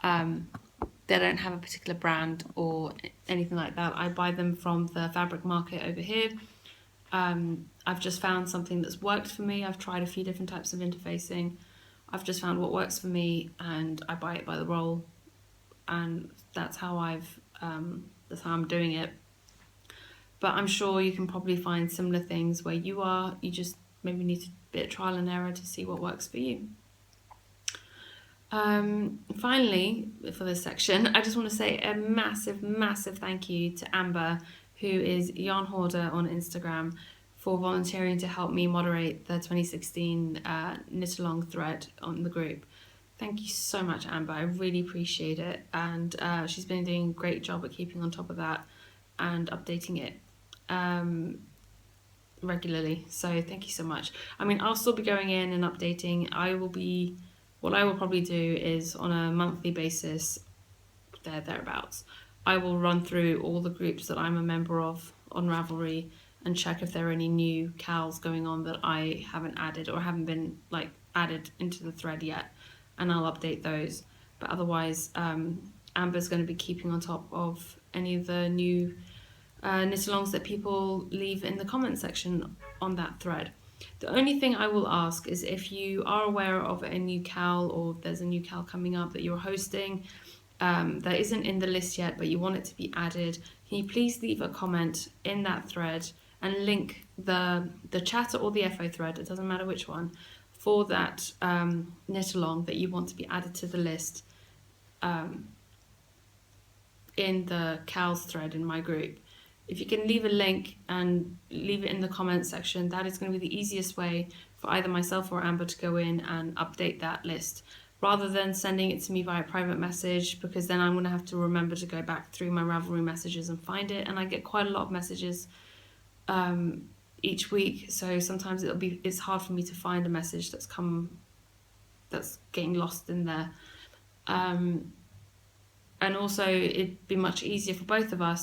Speaker 1: They don't have a particular brand or anything like that. I buy them from the fabric market over here. I've just found something that's worked for me. I've tried a few different types of interfacing. I've just found what works for me, and I buy it by the roll, and that's how I'm doing it. But I'm sure you can probably find similar things where you are. You just maybe need a bit of trial and error to see what works for you. Finally, for this section, I just want to say a massive thank you to Amber, who is Yarn Hoarder on Instagram, for volunteering to help me moderate the 2016 Knitalong thread on the group. Thank you so much, Amber. I really appreciate it. And she's been doing a great job at keeping on top of that and updating it regularly. So thank you so much. I mean, I'll still be going in and updating. What I will probably do is on a monthly basis, thereabouts, I will run through all the groups that I'm a member of on Ravelry and check if there are any new cals going on that I haven't added or haven't been added into the thread yet, and I'll update those. But otherwise, Amber's going to be keeping on top of any of the new Knitalongs that people leave in the comment section on that thread. The only thing I will ask is if you are aware of a new cal, or if there's a new cal coming up that you're hosting that isn't in the list yet but you want it to be added, can you please leave a comment in that thread and link the chatter or the FO thread, it doesn't matter which one, for that knit-along that you want to be added to the list in the CALS thread in my group. If you can leave a link and leave it in the comments section, that is going to be the easiest way for either myself or Amber to go in and update that list, rather than sending it to me via private message, because then I'm going to have to remember to go back through my Ravelry messages and find it. And I get quite a lot of messages each week, so sometimes it's hard for me to find a message that's getting lost in there. And also it'd be much easier for both of us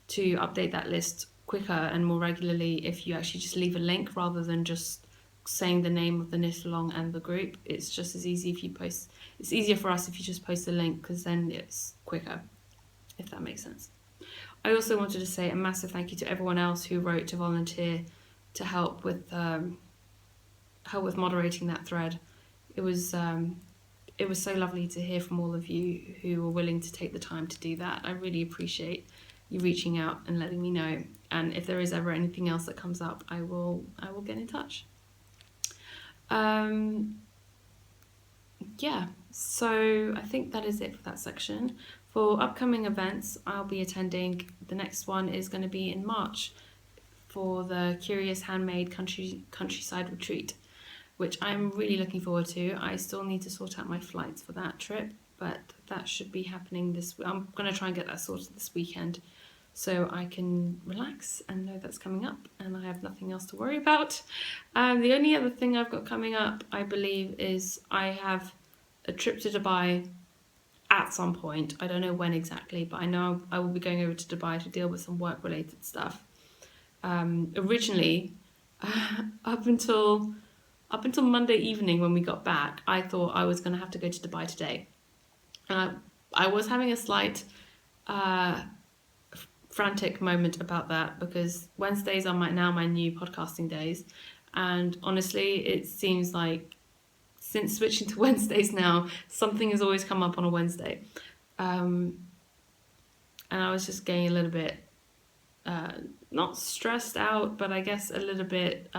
Speaker 1: to update that list quicker and more regularly if you actually just leave a link rather than just saying the name of the knit-along and the group. It's just as easy if you post. It's easier for us if you just post the link, because then it's quicker, if that makes sense. I also wanted to say a massive thank you to everyone else who wrote to volunteer to help with moderating that thread. It was so lovely to hear from all of you who were willing to take the time to do that. I really appreciate you reaching out and letting me know. And if there is ever anything else that comes up, I will get in touch. Yeah, so I think that is it for that section. For upcoming events, I'll be attending. The next one is going to be in March for the Curious Handmade Countryside Retreat, which I'm really looking forward to. I still need to sort out my flights for that trip, but that should be happening this week. I'm going to try and get that sorted this weekend so I can relax and know that's coming up and I have nothing else to worry about. The only other thing I've got coming up, I believe, is I have a trip to Dubai at some point. I don't know when exactly, but I know I will be going over to Dubai to deal with some work-related stuff. Originally, up until Monday evening when we got back, I thought I was going to have to go to Dubai today. I was having a slight frantic moment about that, because Wednesdays are my new podcasting days, and honestly it seems like since switching to Wednesdays now, something has always come up on a Wednesday, and I was just getting a little bit not stressed out, but I guess a little bit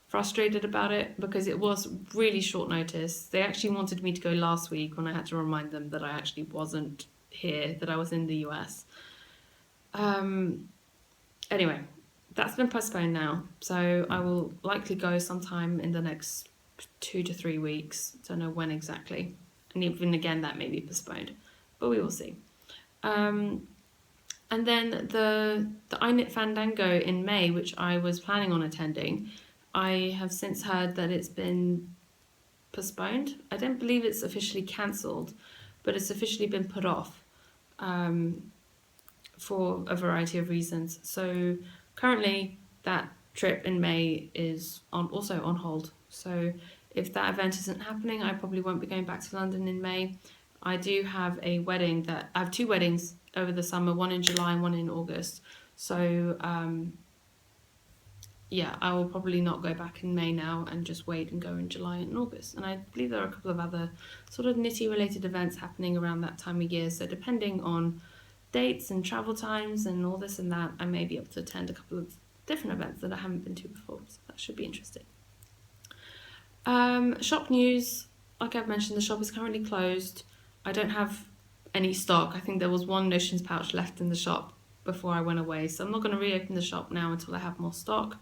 Speaker 1: frustrated about it, because it was really short notice. They actually wanted me to go last week when I had to remind them that I actually wasn't here, that I was in the US. Anyway, that's been postponed now, so I will likely go sometime in the next 2 to 3 weeks. Don't know when exactly, and even again that may be postponed, but we will see. And then the I Knit Fandango in May, which I was planning on attending, I have since heard that it's been postponed. I don't believe it's officially cancelled, but it's officially been put off for a variety of reasons. So currently that trip in May is also on hold. So if that event isn't happening, I probably won't be going back to London in May. I do have a wedding I have 2 weddings over the summer, one in July and one in August. So yeah, I will probably not go back in May now and just wait and go in July and August. And I believe there are a couple of other sort of knitty related events happening around that time of year. So depending on dates and travel times and all this and that, I may be able to attend a couple of different events that I haven't been to before. So that should be interesting. Shop news, like I've mentioned, the shop is currently closed. I don't have any stock. I think there was 1 notions pouch left in the shop before I went away, so I'm not going to reopen the shop now until I have more stock.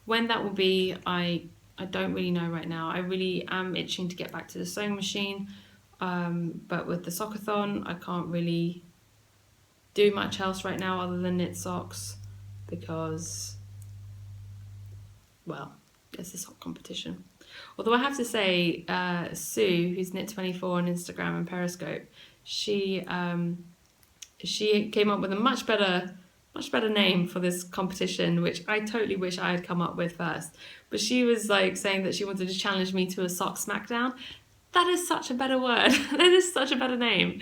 Speaker 1: When that will be, I don't really know right now. I really am itching to get back to the sewing machine, but with the sockathon I can't really do much else right now other than knit socks, because, well, there's a sock competition. Although I have to say, Sue, who's Knit24 on Instagram and Periscope, she came up with a much better name for this competition, which I totally wish I had come up with first. But she was like saying that she wanted to challenge me to a sock smackdown. That is such a better word. That is such a better name.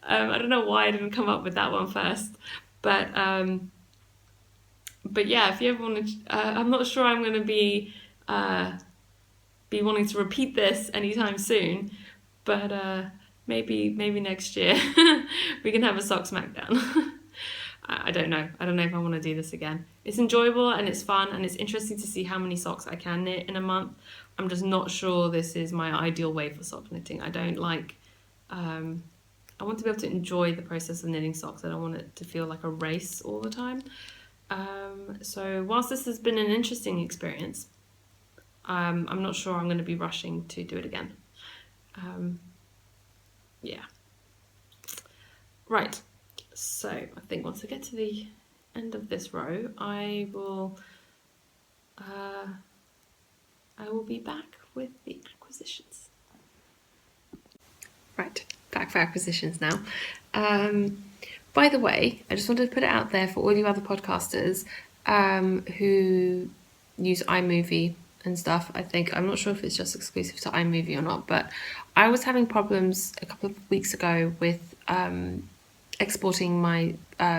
Speaker 1: I don't know why I didn't come up with that one first. But yeah, if you ever want to, I'm not sure I'm going to be wanting to repeat this anytime soon, but maybe next year we can have a sock smackdown. I don't know if I want to do this again. It's enjoyable and it's fun and it's interesting to see how many socks I can knit in a month. I'm just not sure this is my ideal way for sock knitting. I don't like, I want to be able to enjoy the process of knitting socks. I don't want it to feel like a race all the time. So whilst this has been an interesting experience, I'm not sure I'm going to be rushing to do it again. Yeah. Right. So I think once I get to the end of this row, I will be back with the acquisitions. Right, back for acquisitions now. By the way, I just wanted to put it out there for all you other podcasters who use iMovie and stuff. I'm not sure if it's just exclusive to iMovie or not, but I was having problems a couple of weeks ago with exporting my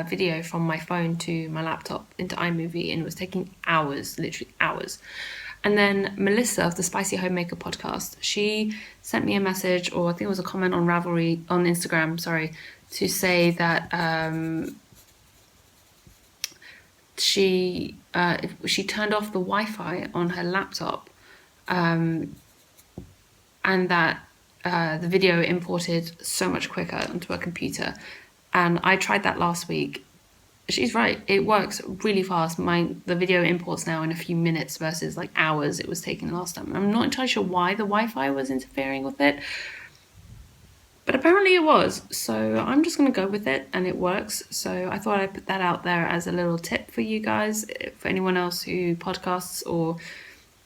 Speaker 1: video from my phone to my laptop into iMovie, and it was taking hours, literally hours. And then Melissa of the Spicy Homemaker podcast, she sent me a message, or I think it was a comment on Ravelry on Instagram, to say that she turned off the Wi-Fi on her laptop, and that the video imported so much quicker onto her computer. And I tried that last week. She's right, it works really fast. The video imports now in a few minutes versus like hours it was taking last time. I'm not entirely sure why the Wi-Fi was interfering with it, but apparently it was. So I'm just going to go with it, and it works. So I thought I'd put that out there as a little tip for you guys, for anyone else who podcasts or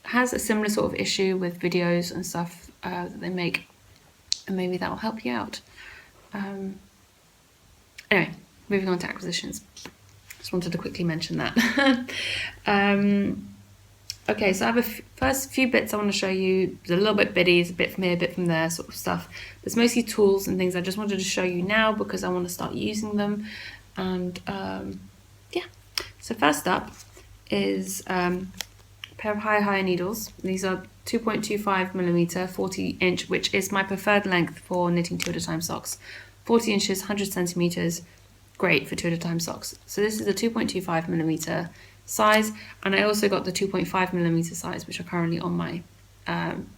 Speaker 1: has a similar sort of issue with videos and stuff that they make, and maybe that will help you out. Anyway, moving on to acquisitions. Just wanted to quickly mention that. Okay, so I have first few bits I want to show you. There's a little bit biddies, a bit from here, a bit from there sort of stuff. There's mostly tools and things I just wanted to show you now because I want to start using them. And yeah, so first up is a pair of higher needles. These are 2.25mm 40 inch, which is my preferred length for knitting 2 at a time socks. 40 inches, 100 centimeters, great for 2 at a time socks. So this is a 2.25mm size, and I also got the 2.5mm size, which are currently on my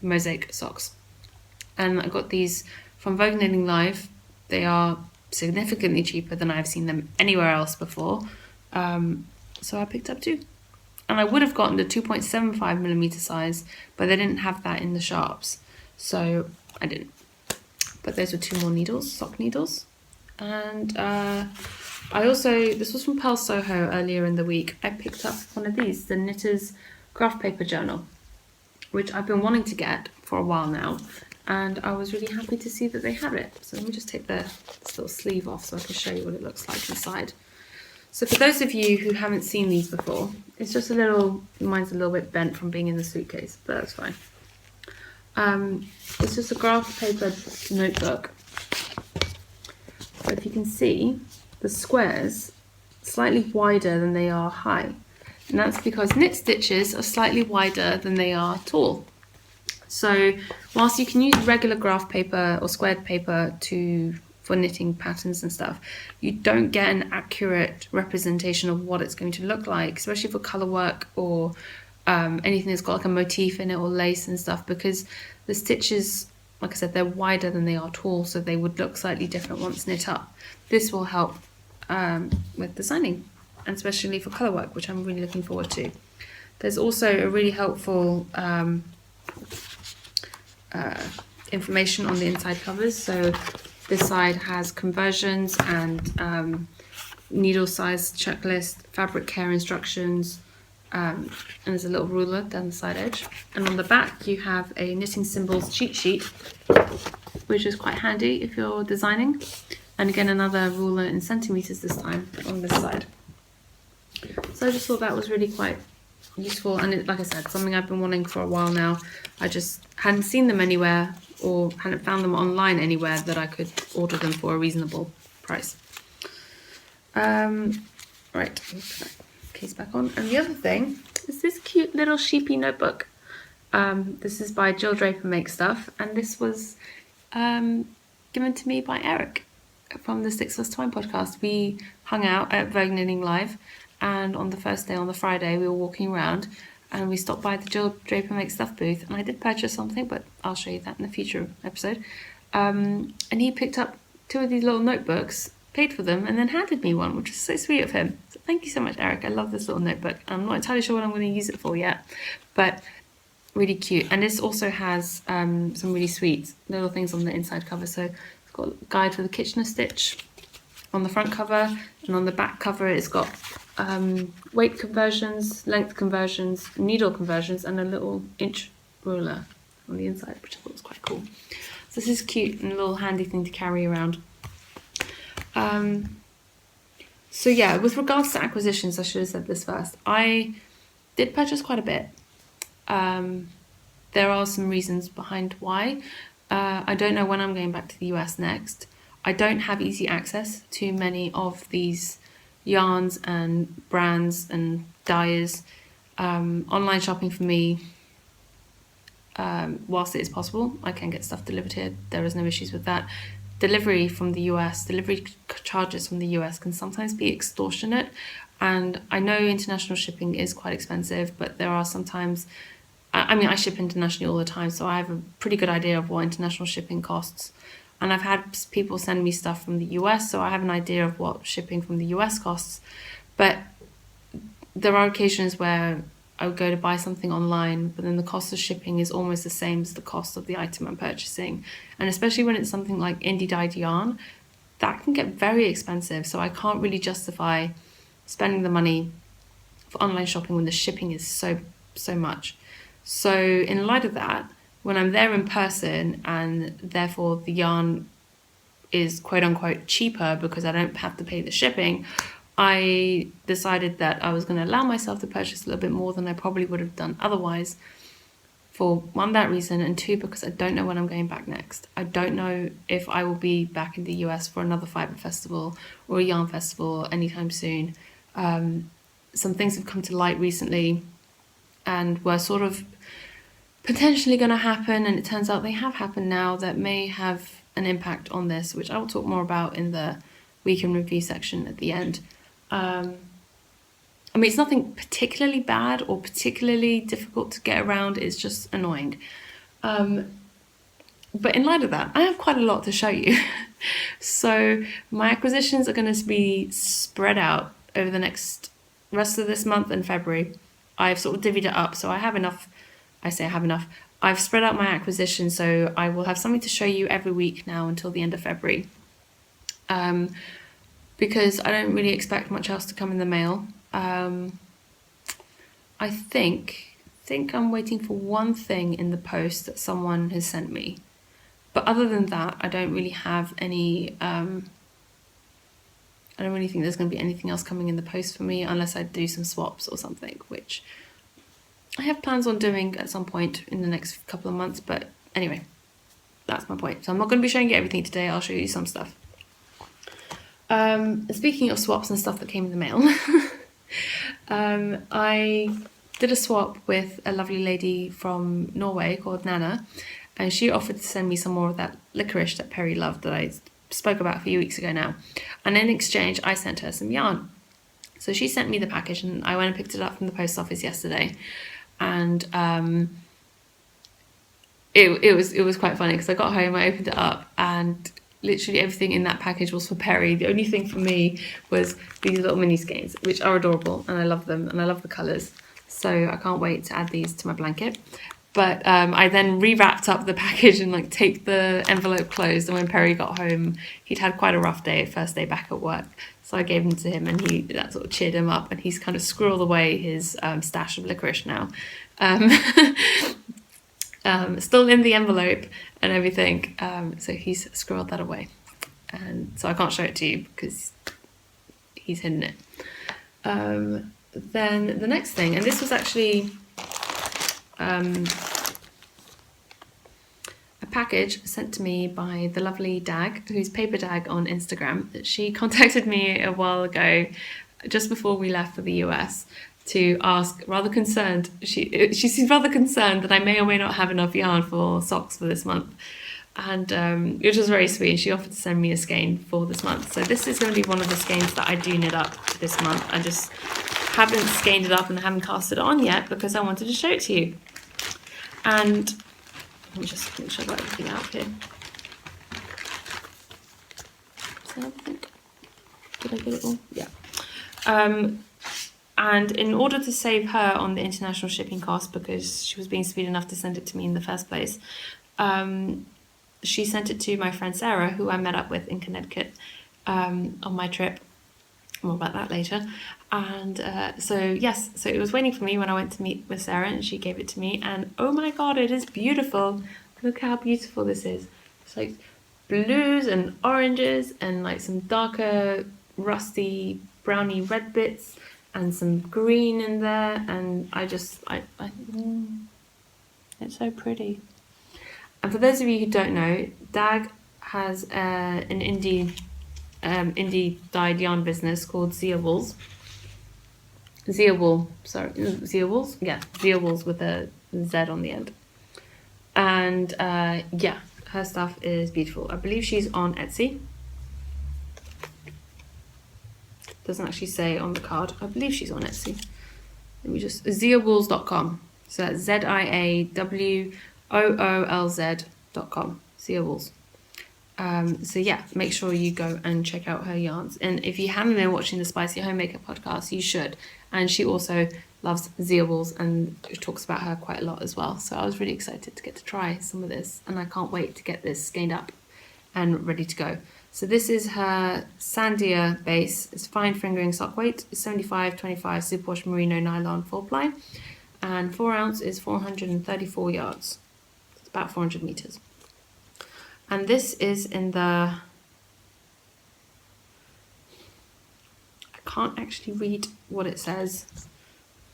Speaker 1: mosaic socks. And I got these from Vogue Knitting Live. They are significantly cheaper than I've seen them anywhere else before. So I picked up two. And I would have gotten the 2.75mm size, but they didn't have that in the sharps, so I didn't. But those were two more needles, sock needles. And this was from Pearl Soho earlier in the week. I picked up one of these, the Knitter's Craft Paper Journal, which I've been wanting to get for a while now. And I was really happy to see that they had it. So let me just take this little sleeve off so I can show you what it looks like inside. So for those of you who haven't seen these before, it's just mine's a little bit bent from being in the suitcase, but that's fine. It's just a graph paper notebook. But if you can see, the squares slightly wider than they are high. And that's because knit stitches are slightly wider than they are tall. So whilst you can use regular graph paper or squared paper for knitting patterns and stuff, you don't get an accurate representation of what it's going to look like, especially for colour work or anything that's got like a motif in it or lace and stuff, because the stitches, like I said, they're wider than they are tall, so they would look slightly different once knit up. This will help with designing, and especially for colour work, which I'm really looking forward to. There's also a really helpful information on the inside covers. So this side has conversions and needle size checklist, fabric care instructions, and there's a little ruler down the side edge. And on the back you have a knitting symbols cheat sheet, which is quite handy if you're designing. And again, another ruler in centimeters this time on this side. So I just thought that was really quite useful, and like I said, something I've been wanting for a while now. I just hadn't seen them anywhere or hadn't found them online anywhere that I could order them for a reasonable price. Right, put that case back on. And the other thing is this cute little sheepy notebook. This is by Jill Draper Make Stuff, and this was given to me by Eric from the 6 Plus Twine podcast. We hung out at Vogue Knitting Live, and on the first day, on the Friday, we were walking around and we stopped by the Jill Draper Make Stuff booth, and I did purchase something, but I'll show you that in a future episode. And he picked up 2 of these little notebooks, paid for them, and then handed me one, which is so sweet of him. So thank you so much, Eric. I love this little notebook. I'm not entirely sure what I'm going to use it for yet, but really cute. And this also has some really sweet little things on the inside cover. So it's got a guide for the Kitchener stitch on the front cover, and on the back cover it's got weight conversions, length conversions, needle conversions, and a little inch ruler on the inside, which I thought was quite cool. So this is cute and a little handy thing to carry around. So yeah, with regards to acquisitions, I should have said this first. I did purchase quite a bit. There are some reasons behind why. I don't know when I'm going back to the US next. I don't have easy access to many of these yarns and brands and dyers. Online shopping for me, whilst it is possible, I can get stuff delivered here. There is no issues with that. Delivery from the US, delivery charges from the US can sometimes be extortionate. And I know international shipping is quite expensive, but there are sometimes, I mean, I ship internationally all the time, so I have a pretty good idea of what international shipping costs. And I've had people send me stuff from the US, so I have an idea of what shipping from the US costs. But there are occasions where I would go to buy something online, but then the cost of shipping is almost the same as the cost of the item I'm purchasing. And especially when it's something like indie dyed yarn, that can get very expensive. So I can't really justify spending the money for online shopping when the shipping is so much. So in light of that, when I'm there in person and therefore the yarn is quote unquote cheaper because I don't have to pay the shipping, I decided that I was going to allow myself to purchase a little bit more than I probably would have done otherwise. For one, that reason, and two, because I don't know when I'm going back next. I don't know if I will be back in the US for another fibre festival or a yarn festival anytime soon. Some things have come to light recently and were sort of potentially going to happen, and it turns out they have happened now that may have an impact on this, which I will talk more about in the week in review section at the end. I mean, it's nothing particularly bad or particularly difficult to get around, it's just annoying. But in light of that, I have quite a lot to show you. So my acquisitions are going to be spread out over the next rest of this month and February. I've sort of divvied it up, so I have enough. I say I have enough. I've spread out my acquisition, so I will have something to show you every week now until the end of February. Because I don't really expect much else to come in the mail. I think I'm waiting for one thing in the post that someone has sent me. But other than that, I don't really have any, I don't really think there's going to be anything else coming in the post for me unless I do some swaps or something, which I have plans on doing at some point in the next couple of months. But anyway, that's my point. So I'm not going to be showing you everything today. I'll show you some stuff. Speaking of swaps and stuff that came in the mail, I did a swap with a lovely lady from Norway called Nana, and she offered to send me some more of that licorice that Perry loved that I spoke about a few weeks ago now. And in exchange, I sent her some yarn. So she sent me the package, and I went and picked it up from the post office yesterday. And it was quite funny because I got home, I opened it up, and literally everything in that package was for Perry. The only thing for me was these little mini skeins, which are adorable, and I love them, and I love the colours. So I can't wait to add these to my blanket. But I then rewrapped up the package and like taped the envelope closed. And when Perry got home, he'd had quite a rough day, first day back at work. So I gave them to him, and that sort of cheered him up. And he's kind of squirreled away his stash of licorice now. Still in the envelope and everything. So he's squirreled that away. And so I can't show it to you because he's hidden it. Then the next thing, and this was actually a package sent to me by the lovely Dag, who's Paper Dag on Instagram. She contacted me a while ago, just before we left for the US, to ask, rather concerned, she seemed rather concerned that I may or may not have enough yarn for socks for this month. And it was very sweet, and she offered to send me a skein for this month. So this is going to be one of the skeins that I do knit up this month. I just haven't skeined it up and haven't cast it on yet because I wanted to show it to you. And let me just make sure I got everything out here. So I think, did I get it all? Yeah. And in order to save her on the international shipping cost, because she was being sweet enough to send it to me in the first place, she sent it to my friend Sarah, who I met up with in Connecticut on my trip. More about that later. And so it was waiting for me when I went to meet with Sarah, and she gave it to me. And oh my god, it is beautiful! Look how beautiful this is. It's like blues and oranges and like some darker rusty browny red bits and some green in there, and it's so pretty. And for those of you who don't know, Dag has an indie dyed yarn business called Zia Wools. Zia Wools with a Z on the end. And her stuff is beautiful. I believe she's on Etsy. Doesn't actually say on the card. I believe she's on Etsy. Let me just ziawools.com. So that's ZIAWOOLZ.com. Zia Wools. Make sure you go and check out her yarns. And if you haven't been watching the Spicy Homemaker podcast, you should. And she also loves Zia Wools and talks about her quite a lot as well. So I was really excited to get to try some of this, and I can't wait to get this skeined up and ready to go. So this is her Sandia base. It's fine fingering sock weight. It's 75/25 superwash merino nylon 4-ply, and 4 ounce is 434 yards. It's about 400 meters. And this is in the, I can't actually read what it says.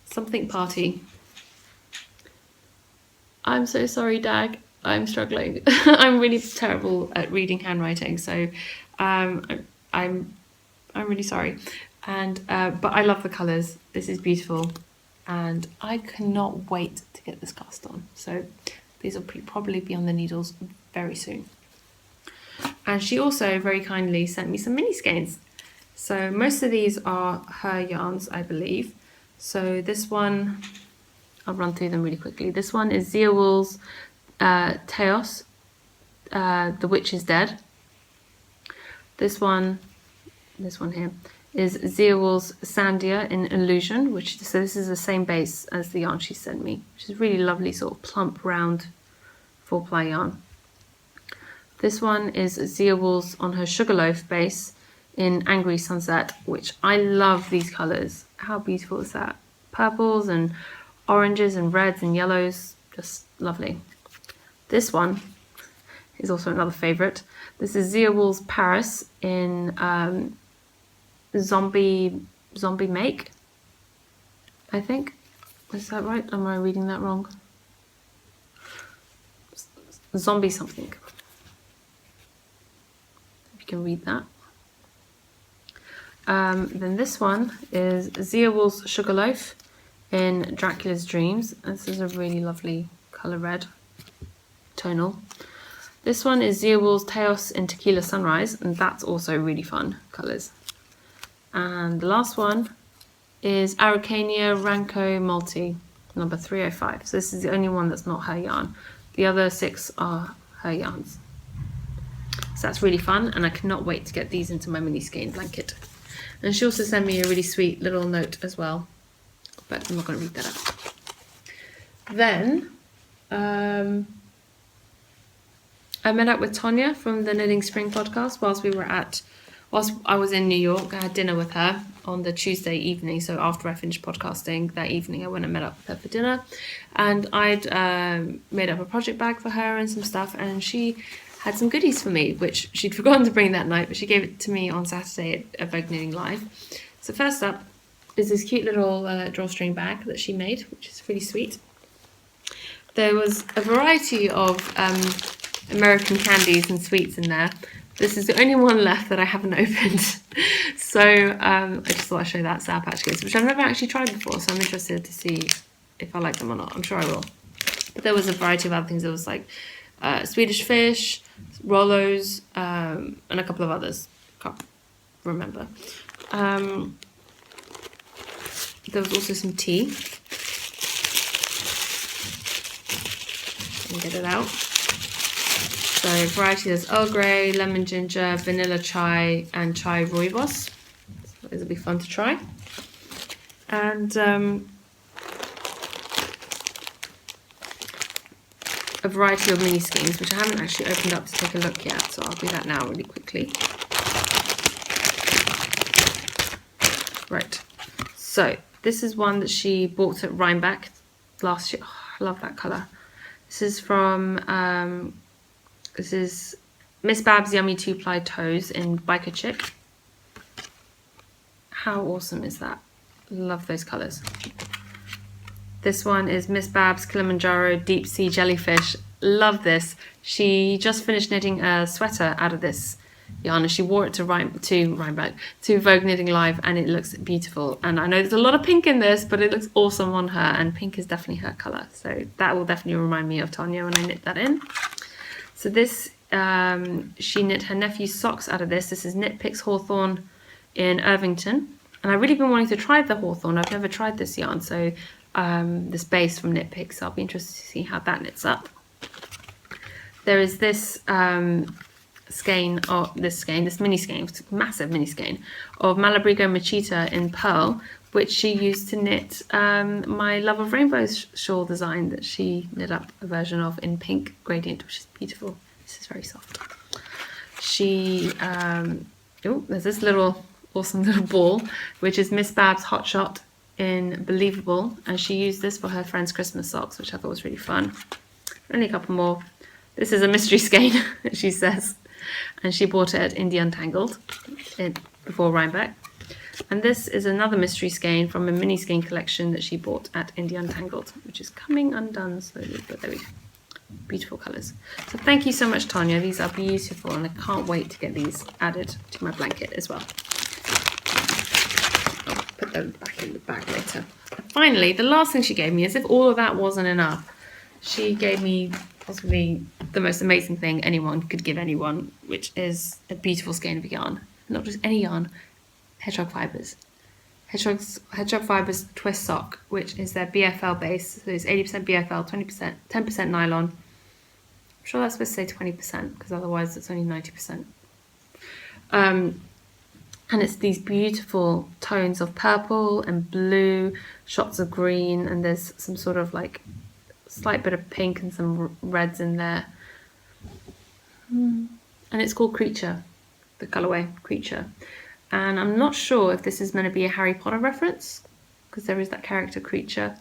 Speaker 1: Something party. I'm so sorry, Dag. I'm struggling. I'm really terrible at reading handwriting, so I'm really sorry. And but I love the colours. This is beautiful, and I cannot wait to get this cast on. So these will probably be on the needles very soon. And she also very kindly sent me some mini skeins. So most of these are her yarns, I believe. So this one, I'll run through them really quickly. This one is Zia Wools Teos, The Witch is Dead. This one here is Zia Wools Sandia in Illusion, so this is the same base as the yarn she sent me, which is really lovely, sort of plump, round 4-ply yarn. This one is Zia Wools on her Sugarloaf base in Angry Sunset, which I love these colours. How beautiful is that? Purples and oranges and reds and yellows, just lovely. This one is also another favourite. This is Zia Wools Paris in Zombie Make, I think. Is that right? Am I reading that wrong? Zombie something. If you can read that. Then this one is Zia Wools Sugarloaf in Dracula's Dreams. This is a really lovely colour red tonal. This one is Zia Wools Teos in Tequila Sunrise, and that's also really fun colours. And the last one is Araucania Ranco Multi, number 305. So this is the only one that's not her yarn. The other 6 are her yarns. So that's really fun, and I cannot wait to get these into my mini skein blanket. And she also sent me a really sweet little note as well, but I'm not going to read that out. Then I met up with Tonya from the Knitting Spring podcast whilst I was in New York. I had dinner with her on the Tuesday evening, so after I finished podcasting that evening I went and met up with her for dinner, and I'd made up a project bag for her and some stuff, and she had some goodies for me, which she'd forgotten to bring that night, but she gave it to me on Saturday at Vogue Knitting Live. So first up is this cute little drawstring bag that she made, which is really sweet. There was a variety of American candies and sweets in there. This is the only one left that I haven't opened. So I just thought I'd show that Sour Patch Kids, which I've never actually tried before, so I'm interested to see if I like them or not. I'm sure I will. But there was a variety of other things. There was like Swedish fish, Rollos, and a couple of others. Can't remember. There was also some tea. Let me get it out. So variety, there's Earl Grey, lemon ginger, vanilla chai, and chai rooibos. So those will be fun to try. and a variety of mini skeins, which I haven't actually opened up to take a look yet, so I'll do that now really quickly. Right, so this is one that she bought at Rhinebeck last year. Oh, I love that colour. This is from, this is Miss Bab's Yummy 2-ply Toes in Biker Chick. How awesome is that? Love those colours. This one is Miss Bab's Kilimanjaro Deep Sea Jellyfish. Love this. She just finished knitting a sweater out of this yarn and she wore it to Rhinebeck, to Vogue Knitting Live, and it looks beautiful. And I know there's a lot of pink in this, but it looks awesome on her, and pink is definitely her colour. So that will definitely remind me of Tanya when I knit that in. So this, she knit her nephew's socks out of this. This is Knit Picks Hawthorn in Irvington. And I've really been wanting to try the Hawthorn. I've never tried this yarn, so this base from Knit Picks, so I'll be interested to see how that knits up. There is this this mini skein, massive mini skein of Malabrigo Machita in Pearl, which she used to knit my Love of Rainbows shawl design that she knit up a version of in pink gradient, which is beautiful. This is very soft. She, there's this awesome little ball, which is Miss Bab's Hot Shot in Believable, and she used this for her friend's Christmas socks, which I thought was really fun. Only a couple more. This is a mystery skein, she says, and she bought it at Indie Untangled before Rhinebeck. And this is another mystery skein from a mini skein collection that she bought at Indie Untangled, which is coming undone slowly, but there we go. Beautiful colours. So thank you so much, Tanya. These are beautiful, and I can't wait to get these added to my blanket as well. I'll put them back in the bag later. And finally, the last thing she gave me, as if all of that wasn't enough, she gave me possibly the most amazing thing anyone could give anyone, which is a beautiful skein of yarn. Not just any yarn, Hedgehog Fibres. Hedgehog Fibres Twist Sock, which is their BFL base. So it's 80% BFL, 10% nylon. I'm sure that's supposed to say 20% because otherwise it's only 90%. And it's these beautiful tones of purple and blue, shots of green, and there's some sort of like slight bit of pink and some reds in there. And it's called Creature, the colourway Creature. And I'm not sure if this is meant to be a Harry Potter reference, because there is that character Creature.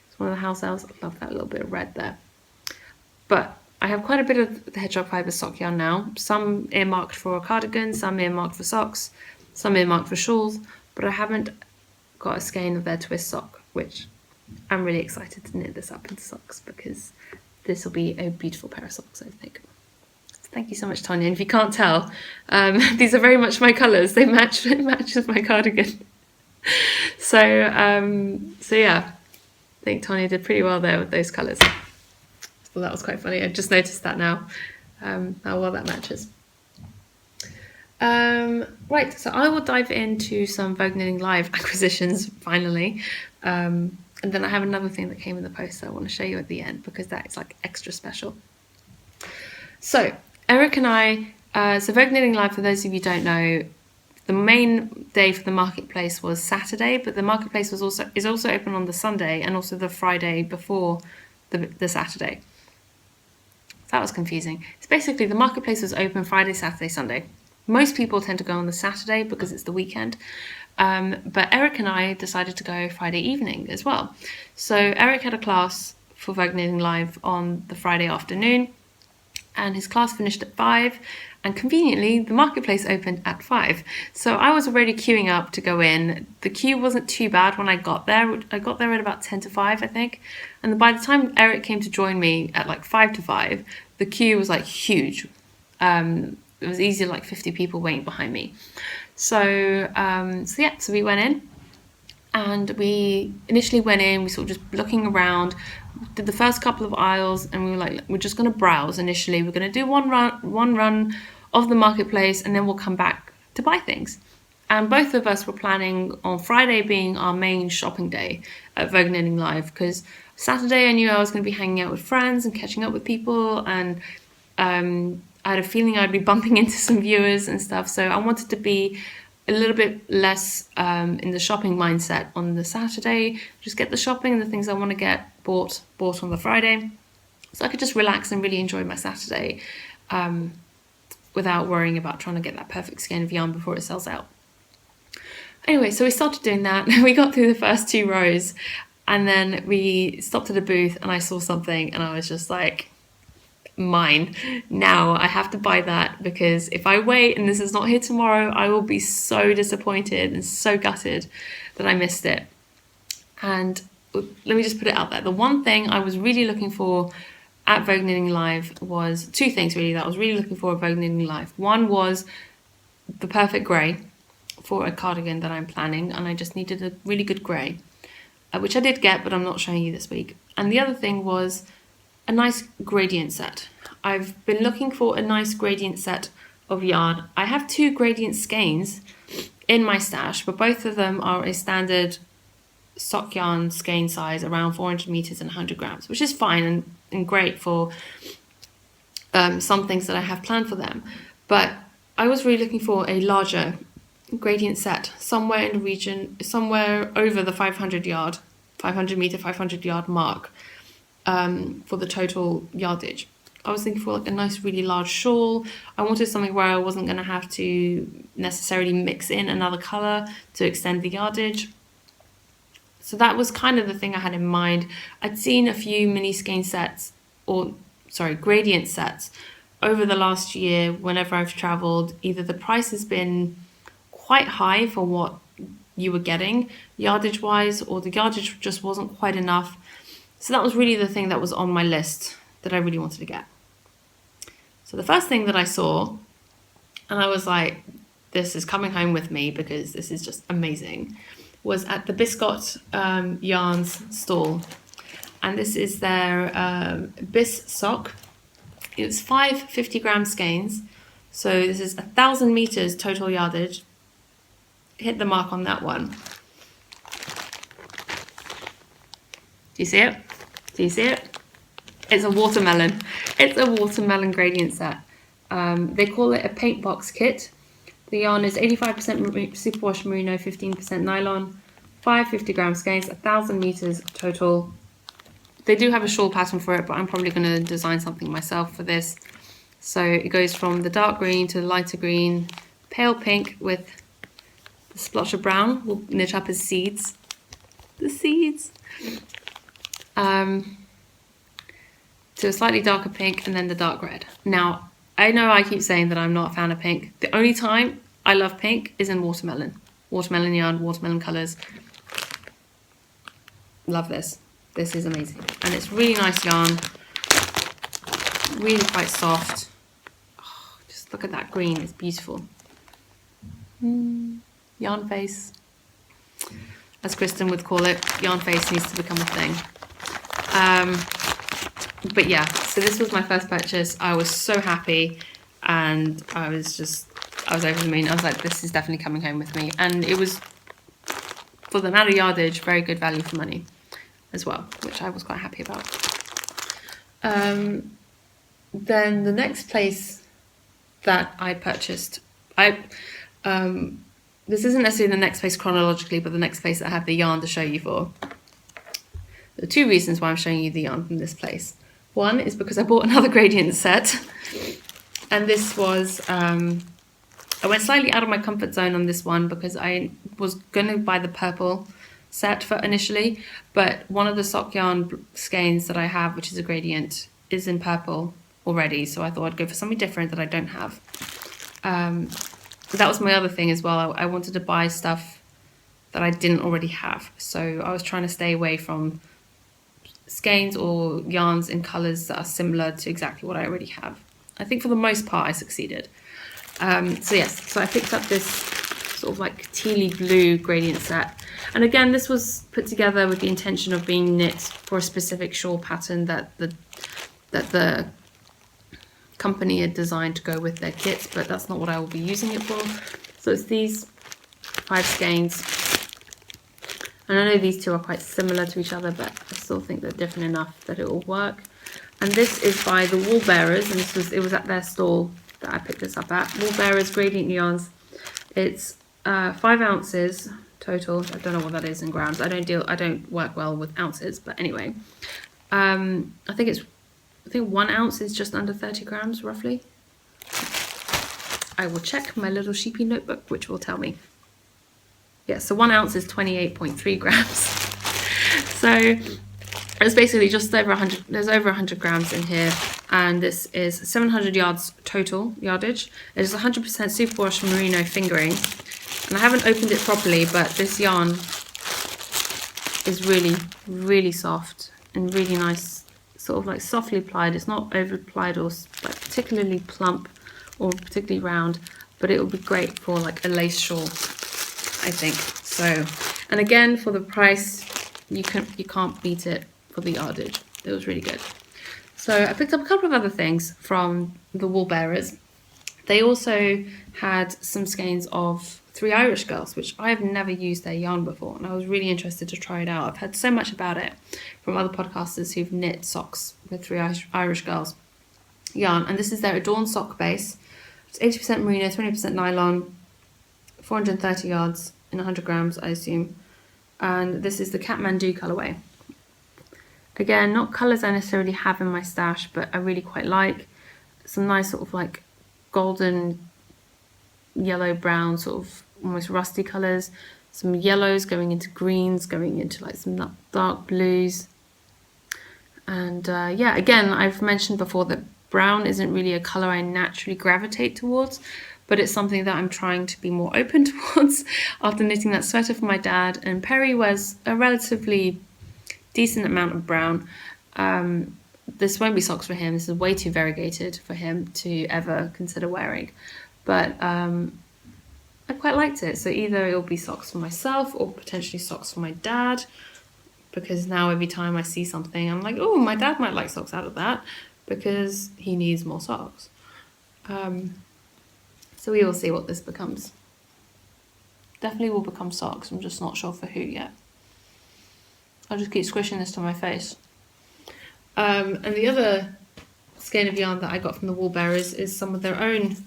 Speaker 1: It's one of the house elves. I love that little bit of red there. But I have quite a bit of the Hedgehog Fibre sock yarn now. Some earmarked for a cardigan, some earmarked for socks, some earmarked for shawls, but I haven't got a skein of their twist sock, which I'm really excited to knit this up into socks because this will be a beautiful pair of socks, I think. Thank you so much, Tanya. And if you can't tell, these are very much my colours. They match with my cardigan. So yeah, I think Tanya did pretty well there with those colours. Well, that was quite funny. I just noticed that now, how well that matches. Right, so I will dive into some Vogue Knitting Live acquisitions finally. And then I have another thing that came in the post that I want to show you at the end because that is like extra special. So Eric and I, so Vogue Knitting Live, for those of you who don't know, the main day for the marketplace was Saturday, but the marketplace is also open on the Sunday and also the Friday before the Saturday. That was confusing. It's basically the marketplace was open Friday, Saturday, Sunday. Most people tend to go on the Saturday because it's the weekend. But Eric and I decided to go Friday evening as well. So Eric had a class for Vogue Knitting Live on the Friday afternoon, and his class finished at 5, and conveniently the marketplace opened at 5. So I was already queuing up to go in. The queue wasn't too bad when I got there. I got there at about 10 to 5, I think. And by the time Eric came to join me at like 5 to 5, the queue was like huge. It was easily like 50 people waiting behind me. So we went in, and we initially went in, we sort of just looking around, did the first couple of aisles, and we were like, we're just going to browse initially. We're going to do one run of the marketplace, and then we'll come back to buy things. And both of us were planning on Friday being our main shopping day at Vogue Knitting Live, because Saturday I knew I was going to be hanging out with friends and catching up with people, and I had a feeling I'd be bumping into some viewers and stuff, so I wanted to be a little bit less in the shopping mindset on the Saturday. Just get the shopping and the things I want to get bought on the Friday. So I could just relax and really enjoy my Saturday without worrying about trying to get that perfect skein of yarn before it sells out. Anyway, so we started doing that. We got through the first 2 rows and then we stopped at a booth and I saw something and I was just like, mine. Now I have to buy that, because if I wait and this is not here tomorrow, I will be so disappointed and so gutted that I missed it. And let me just put it out there. The one thing I was really looking for at Vogue Knitting Live was 2 things really that I was really looking for at Vogue Knitting Live. One was the perfect grey for a cardigan that I'm planning, and I just needed a really good grey, which I did get, but I'm not showing you this week. And the other thing was a nice gradient set. I've been looking for a nice gradient set of yarn. I have 2 gradient skeins in my stash, but both of them are a standard sock yarn skein size, around 400 meters and 100 grams, which is fine and great for some things that I have planned for them. But I was really looking for a larger gradient set, somewhere in the region, somewhere over the 500 meter, 500 yard mark. For the total yardage. I was thinking for like a nice really large shawl. I wanted something where I wasn't going to have to necessarily mix in another colour to extend the yardage. So that was kind of the thing I had in mind. I'd seen a few mini skein sets, gradient sets over the last year whenever I've travelled. Either the price has been quite high for what you were getting yardage wise, or the yardage just wasn't quite enough. So that was really the thing that was on my list that I really wanted to get. So the first thing that I saw, and I was like, this is coming home with me because this is just amazing, was at the Biscot Yarns stall. And this is their Bis sock. It's 5 50-gram skeins. So this is 1,000 meters total yardage. Hit the mark on that one. Do you see it? Do you see it? It's a watermelon. It's a watermelon gradient set. They call it a paint box kit. The yarn is 85% superwash merino, 15% nylon, 5 50-gram skeins, 1,000 meters total. They do have a shawl pattern for it, but I'm probably going to design something myself for this. So it goes from the dark green to the lighter green, pale pink with the splotch of brown. We'll knit up as seeds. The seeds. To a slightly darker pink and then the dark red. Now, I know I keep saying that I'm not a fan of pink. The only time I love pink is in watermelon. Watermelon yarn, watermelon colours. Love this. This is amazing. And it's really nice yarn. Really quite soft. Oh, just look at that green. It's beautiful. Yarn face. As Kristen would call it, yarn face needs to become a thing. But yeah, so this was my first purchase. I was so happy and I was over the moon. I was like, this is definitely coming home with me. And it was, for the amount of yardage, very good value for money as well, which I was quite happy about. Then the next place that I purchased, this isn't necessarily the next place chronologically, but the next place that I have the yarn to show you for. There are 2 reasons why I'm showing you the yarn from this place. One is because I bought another gradient set, and this was, I went slightly out of my comfort zone on this one because I was going to buy the purple set for initially, but one of the sock yarn skeins that I have, which is a gradient, is in purple already, so I thought I'd go for something different that I don't have. That was my other thing as well. I wanted to buy stuff that I didn't already have, so I was trying to stay away from skeins or yarns in colours that are similar to exactly what I already have. I think for the most part I succeeded. So I picked up this sort of like tealy blue gradient set, and again this was put together with the intention of being knit for a specific shawl pattern that the company had designed to go with their kits, but that's not what I will be using it for. So it's these 5 skeins. And I know these 2 are quite similar to each other, but I still think they're different enough that it will work. And this is by the Wool Bearers, and it was at their stall that I picked this up at. Wool Bearers Gradient Yarns. It's 5 ounces total. I don't know what that is in grams. I don't work well with ounces, but anyway. I think 1 ounce is just under 30 grams roughly. I will check my little sheepy notebook, which will tell me. Yeah, so 1 ounce is 28.3 grams. So it's basically just over 100. There's over 100 grams in here, and this is 700 yards total yardage. It is 100% superwash merino fingering, and I haven't opened it properly, but this yarn is really, really soft and really nice, sort of like softly plied. It's not over plied or like particularly plump or particularly round, but it will be great for like a lace shawl, I think. So, and again, for the price, you can't beat it for the yardage. It was really good. So I picked up a couple of other things from the Wool Bearers. They also had some skeins of Three Irish Girls, which I've never used their yarn before, and I was really interested to try it out. I've heard so much about it from other podcasters who've knit socks with Three Irish Girls yarn, and this is their Adorn sock base. It's 80% merino, 20% nylon, 430 yards in 100 grams, I assume. And this is the Kathmandu colourway. Again, not colours I necessarily have in my stash, but I really quite like. Some nice sort of like golden, yellow, brown, sort of almost rusty colours. Some yellows going into greens, going into like some dark blues. And yeah, again, I've mentioned before that brown isn't really a colour I naturally gravitate towards, but it's something that I'm trying to be more open towards after knitting that sweater for my dad. And Perry wears a relatively decent amount of brown. This won't be socks for him. This is way too variegated for him to ever consider wearing. But I quite liked it. So either it'll be socks for myself or potentially socks for my dad, because now every time I see something, I'm like, oh, my dad might like socks out of that, because he needs more socks. So we will see what this becomes. Definitely will become socks. I'm just not sure for who yet. I'll just keep squishing this to my face. And the other skein of yarn that I got from the Wool Bearers is some of their own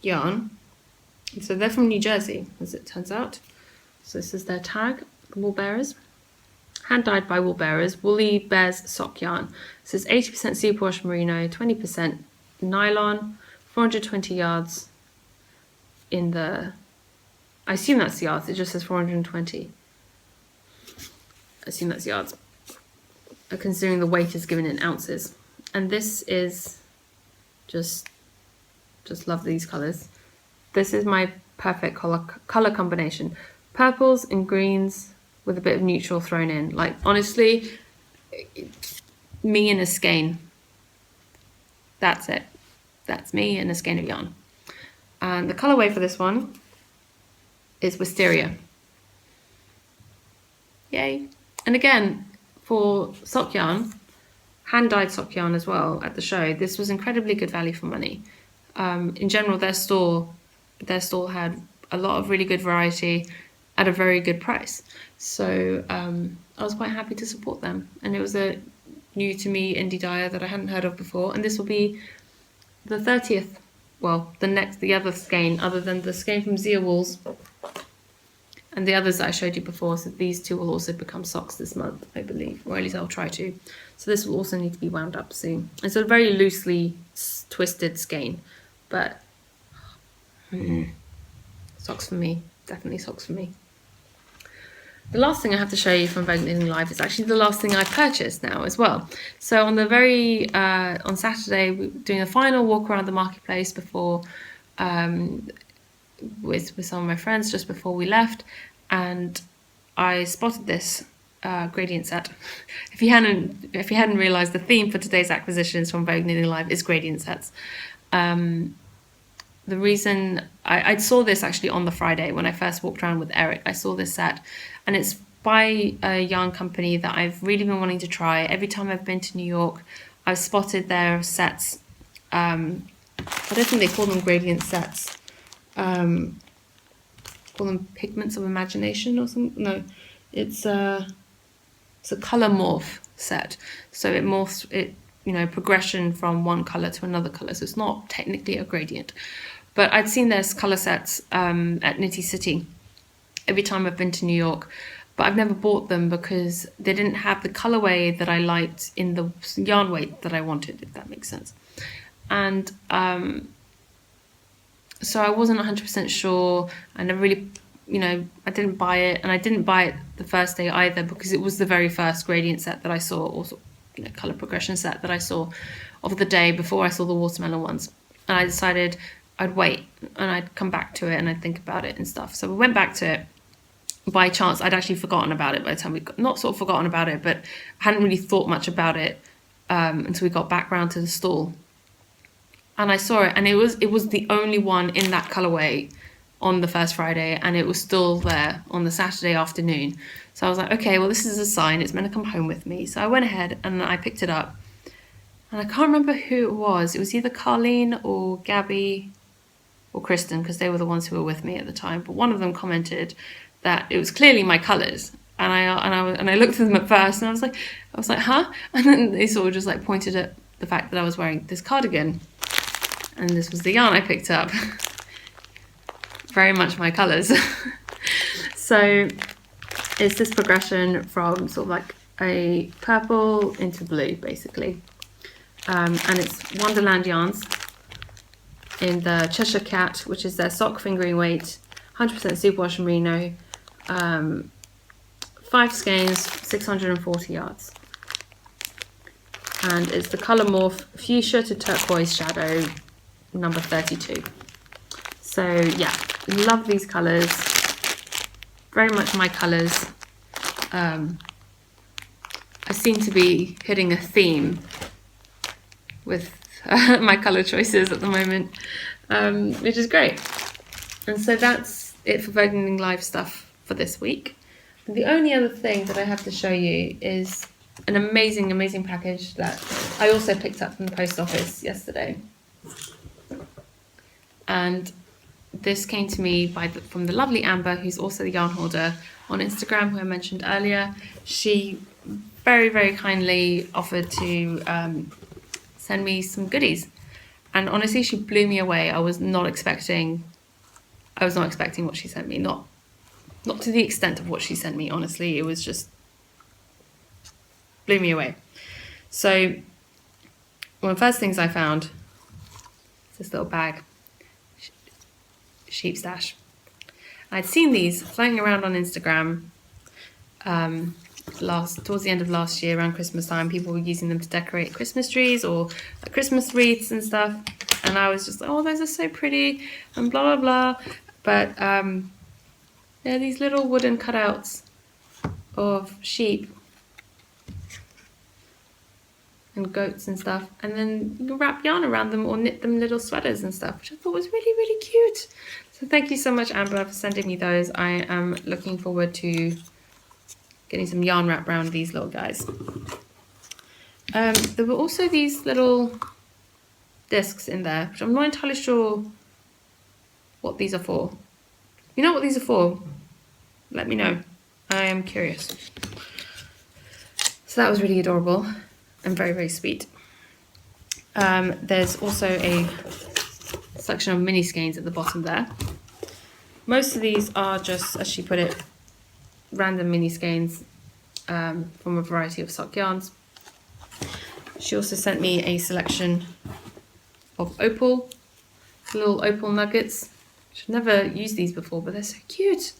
Speaker 1: yarn. So they're from New Jersey, as it turns out. So this is their tag, the Wool Bearers. Hand dyed by Wool Bearers, Woolly Bears sock yarn. So it's 80% superwash merino, 20% nylon, 420 yards in the... I assume that's yards, it just says 420. I assume that's yards, considering the weight is given in ounces. And this is just love these colours. This is my perfect colour combination. Purples and greens with a bit of neutral thrown in. Like, honestly, me in a skein. That's it. That's me in a skein of yarn. And the colourway for this one is Wisteria. Yay. And again, for sock yarn, hand-dyed sock yarn as well at the show, this was incredibly good value for money. In general, their stall had a lot of really good variety at a very good price. So I was quite happy to support them. And it was a new to me indie dyer that I hadn't heard of before. And this will be the 30th, well, the other skein, other than the skein from Zia Wools and the others that I showed you before. So these two will also become socks this month, I believe, or at least I'll try to. So this will also need to be wound up soon. It's a very loosely twisted skein, but socks for me, definitely socks for me. The last thing I have to show you from Vogue Knitting Live is actually the last thing I purchased now as well. So on on Saturday, we were doing a final walk around the marketplace before, with some of my friends just before we left, and I spotted this gradient set. If you hadn't realised, the theme for today's acquisitions from Vogue Knitting Live is gradient sets. The reason I saw this actually on the Friday when I first walked around with Eric, I saw this set, and it's by a yarn company that I've really been wanting to try. Every time I've been to New York, I've spotted their sets. I don't think they call them gradient sets. Call them pigments of imagination or something. No, it's a color morph set. So it morphs it, progression from one color to another color. So it's not technically a gradient. But I'd seen their colour sets at Nitty City every time I've been to New York, but I've never bought them because they didn't have the colourway that I liked in the yarn weight that I wanted, if that makes sense. And so I wasn't 100% sure. I never really, I didn't buy it, and I didn't buy it the first day either because it was the very first gradient set that I saw, or colour progression set that I saw of the day before I saw the watermelon ones. And I decided I'd wait and I'd come back to it and I'd think about it and stuff. So we went back to it. By chance, I'd actually forgotten about it by the time we got, not sort of forgotten about it, but I hadn't really thought much about it until we got back round to the stall. And I saw it, and it was the only one in that colourway on the first Friday, and it was still there on the Saturday afternoon. So I was like, okay, well, this is a sign. It's meant to come home with me. So I went ahead and I picked it up. And I can't remember who it was. It was either Carlene or Gabby or Kristen, because they were the ones who were with me at the time. But one of them commented that it was clearly my colours, and I looked at them at first, and I was like, huh? And then they sort of just like pointed at the fact that I was wearing this cardigan, and this was the yarn I picked up. Very much my colours. So it's this progression from sort of like a purple into blue, basically, and it's Wonderland yarns in the Cheshire Cat, which is their sock fingering weight, 100% superwash merino. 5 skeins, 640 yards, and it's the colour morph fuchsia to turquoise shadow number 32. So yeah, love these colours, very much my colours. I seem to be hitting a theme with my colour choices at the moment, which is great. And so that's it for Vogue Knitting Live stuff for this week. And the only other thing that I have to show you is an amazing package that I also picked up from the post office yesterday. And this came to me from the lovely Amber, who's also the yarn holder on Instagram, who I mentioned earlier. She very kindly offered to send me some goodies, and honestly, she blew me away. I was not expecting what she sent me. Not to the extent of what she sent me, honestly. It was just blew me away. So one of the first things I found is this little bag, sheep stash. I'd seen these floating around on Instagram towards the end of last year, around Christmas time. People were using them to decorate Christmas trees or Christmas wreaths and stuff. And I was just like, oh, those are so pretty and blah, blah, blah. But they're these little wooden cutouts of sheep and goats and stuff, and then you can wrap yarn around them or knit them little sweaters and stuff, which I thought was really cute. So thank you so much, Amber, for sending me those. I am looking forward to getting some yarn wrapped around these little guys. There were also these little discs in there, which I'm not entirely sure what these are for. You know what these are for? Let me know. I am curious. So that was really adorable and very sweet. There's also a section of mini skeins at the bottom there. Most of these are just, as she put it, random mini skeins from a variety of sock yarns. She also sent me a selection of opal, little opal nuggets. I've never used these before, but they're so cute.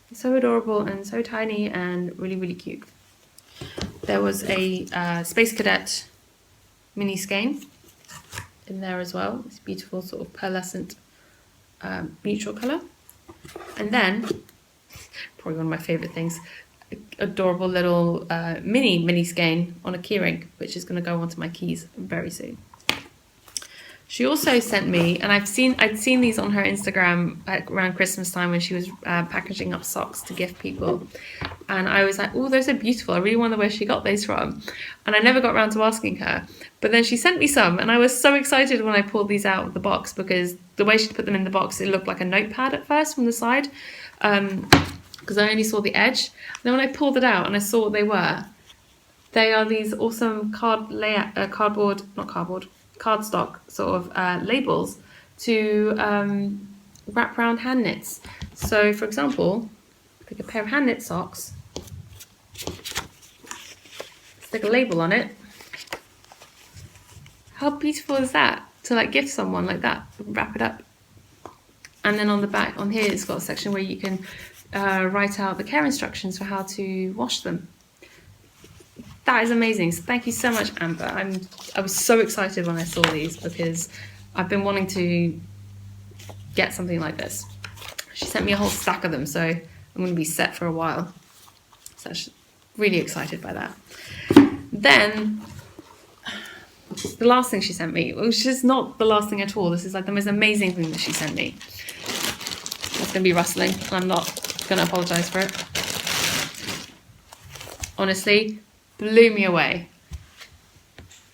Speaker 1: They're so adorable and so tiny and really cute. There was a Space Cadet mini skein in there as well. It's beautiful sort of pearlescent neutral colour. And then, probably one of my favourite things, adorable little mini skein on a keyring, which is going to go onto my keys very soon. She also sent me, and I'd seen these on her Instagram around Christmas time when she was packaging up socks to gift people, and I was like, oh, those are beautiful. I really wonder where she got those from, and I never got around to asking her. But then she sent me some, and I was so excited when I pulled these out of the box, because the way she put them in the box, it looked like a notepad at first from the side, because I only saw the edge. And then when I pulled it out and I saw what they were, they are these awesome cardstock sort of labels to wrap around hand knits. So for example, pick a pair of hand knit socks, stick a label on it. How beautiful is that to like gift someone like that, wrap it up. And then on the back on here it's got a section where you can write out the care instructions for how to wash them. That is amazing. So thank you so much, Amber. I was so excited when I saw these because I've been wanting to get something like this. She sent me a whole stack of them, so I'm going to be set for a while. So I'm really excited by that. Then the last thing she sent me, which is not the last thing at all. This is like the most amazing thing that she sent me. It's going to be rustling. I'm not going to apologise for it. Honestly, blew me away.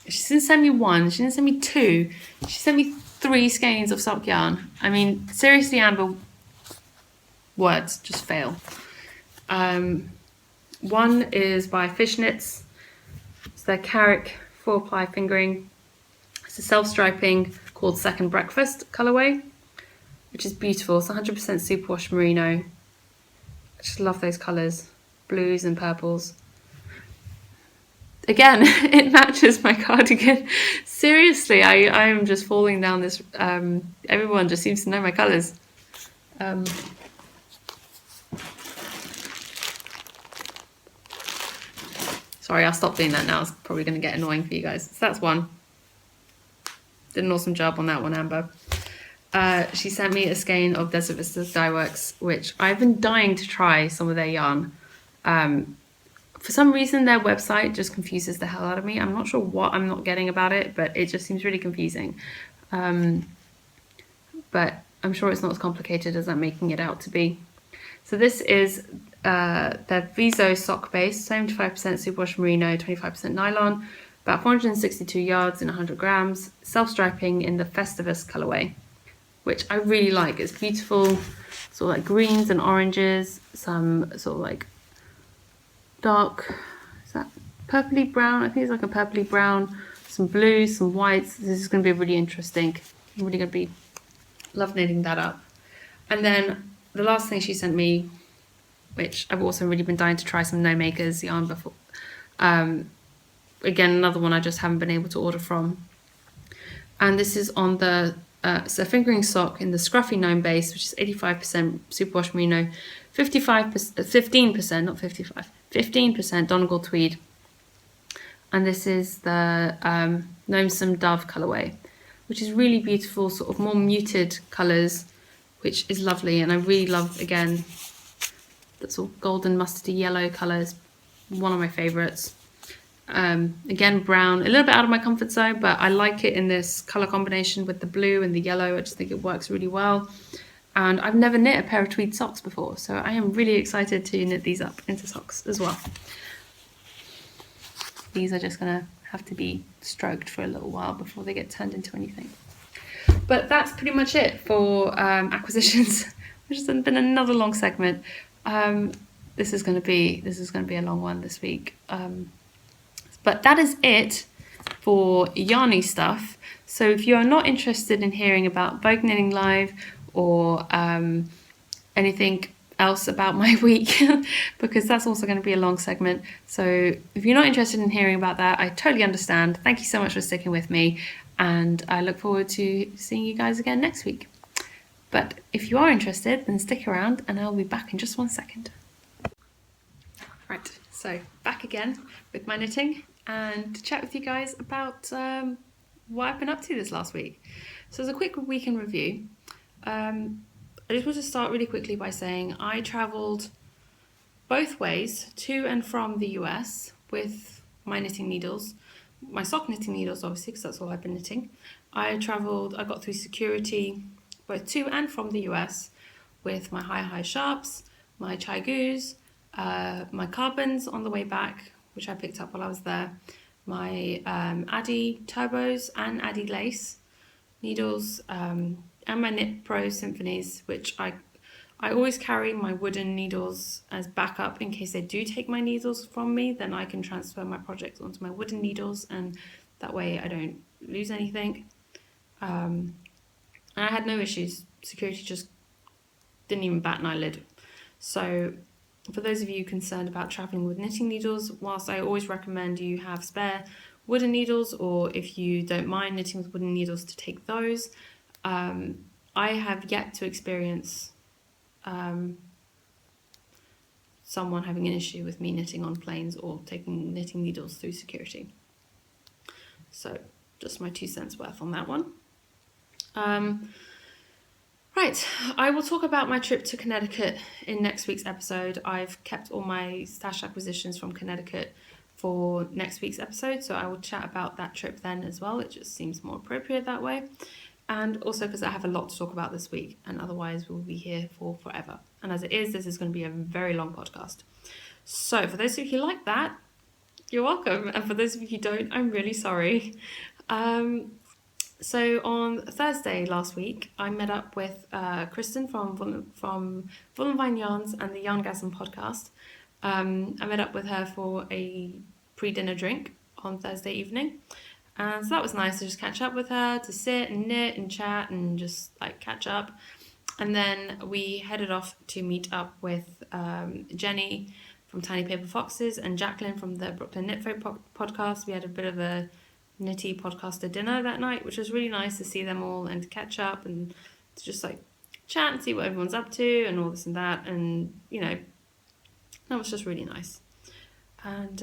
Speaker 1: She didn't send me one, she didn't send me two, she sent me 3 skeins of sock yarn. I mean, seriously, Amber, words just fail. One is by Fishnets. It's their Carrick 4-ply fingering. It's a self-striping called Second Breakfast colourway, which is beautiful. It's 100% superwash merino. I just love those colours, blues and purples. Again, it matches my cardigan. Seriously, I am just falling down this. Everyone just seems to know my colours. Sorry, I'll stop doing that now. It's probably going to get annoying for you guys. So that's one. Did an awesome job on that one, Amber. She sent me a skein of Desert Vista Dyeworks, which I've been dying to try some of their yarn. For some reason, their website just confuses the hell out of me. I'm not sure what I'm not getting about it, but it just seems really confusing. But I'm sure it's not as complicated as I'm making it out to be. So this is their Viso sock base, 75% superwash merino, 25% nylon, about 462 yards in 100 grams, self-striping in the Festivus colourway, which I really like. It's beautiful, sort of like greens and oranges, some sort of like dark, is that purpley brown? I think it's like a purpley brown, some blues, some whites. This is going to be really interesting. I'm really going to be love knitting that up. And then the last thing she sent me, which I've also really been dying to try, some No Makers yarn before. Again, another one I just haven't been able to order from. And this is on the it's a fingering sock in the Scruffy Gnome base, which is 85% superwash merino, 15%, not 55, 15% Donegal tweed. And this is the Gnomesome Dove colourway, which is really beautiful, sort of more muted colours, which is lovely. And I really love, again, that sort of golden mustardy yellow colours, one of my favourites. Again, brown, a little bit out of my comfort zone, but I like it in this colour combination with the blue and the yellow. I just think it works really well. And I've never knit a pair of tweed socks before, so I am really excited to knit these up into socks as well. These are just going to have to be stroked for a little while before they get turned into anything. But that's pretty much it for acquisitions, which has been another long segment. This is going to be a long one this week. But that is it for yarny stuff. So if you are not interested in hearing about Vogue Knitting Live or anything else about my week, because that's also going to be a long segment. So if you're not interested in hearing about that, I totally understand. Thank you so much for sticking with me, and I look forward to seeing you guys again next week. But if you are interested, then stick around and I'll be back in just 1 second. Right, so back again with my knitting and to chat with you guys about what I've been up to this last week. So as a quick week in review, I just want to start really quickly by saying I travelled both ways to and from the US with my knitting needles, my sock knitting needles obviously, because that's all I've been knitting. I got through security both to and from the US with my high sharps, my Chai-Goos, my carbons on the way back, which I picked up while I was there, my Addi Turbos and Addi Lace needles, and my Knit Pro Symphonies, which I always carry my wooden needles as backup in case they do take my needles from me. Then I can transfer my project onto my wooden needles, and that way I don't lose anything. And I had no issues. Security just didn't even bat an eyelid. So for those of you concerned about travelling with knitting needles, whilst I always recommend you have spare wooden needles, or if you don't mind knitting with wooden needles, to take those, I have yet to experience someone having an issue with me knitting on planes or taking knitting needles through security. So just my 2 cents worth on that one. Right, I will talk about my trip to Connecticut in next week's episode. I've kept all my stash acquisitions from Connecticut for next week's episode, so I will chat about that trip then as well. It just seems more appropriate that way. And also because I have a lot to talk about this week, and otherwise we'll be here for forever. And as it is, this is going to be a very long podcast. So for those of you who like that, you're welcome. And for those of you who don't, I'm really sorry. So on Thursday last week, I met up with Kristen from Vollenvine Yarns and the Yarngasm podcast. I met up with her for a pre-dinner drink on Thursday evening. And so that was nice to just catch up with her, to sit and knit and chat and just like catch up. And then we headed off to meet up with Jenny from Tiny Paper Foxes and Jacqueline from the Brooklyn Knitfo podcast. We had a bit of a knitty podcaster dinner that night, which was really nice to see them all and to catch up and to just like chat and see what everyone's up to and all this and that. And, you know, that was just really nice. And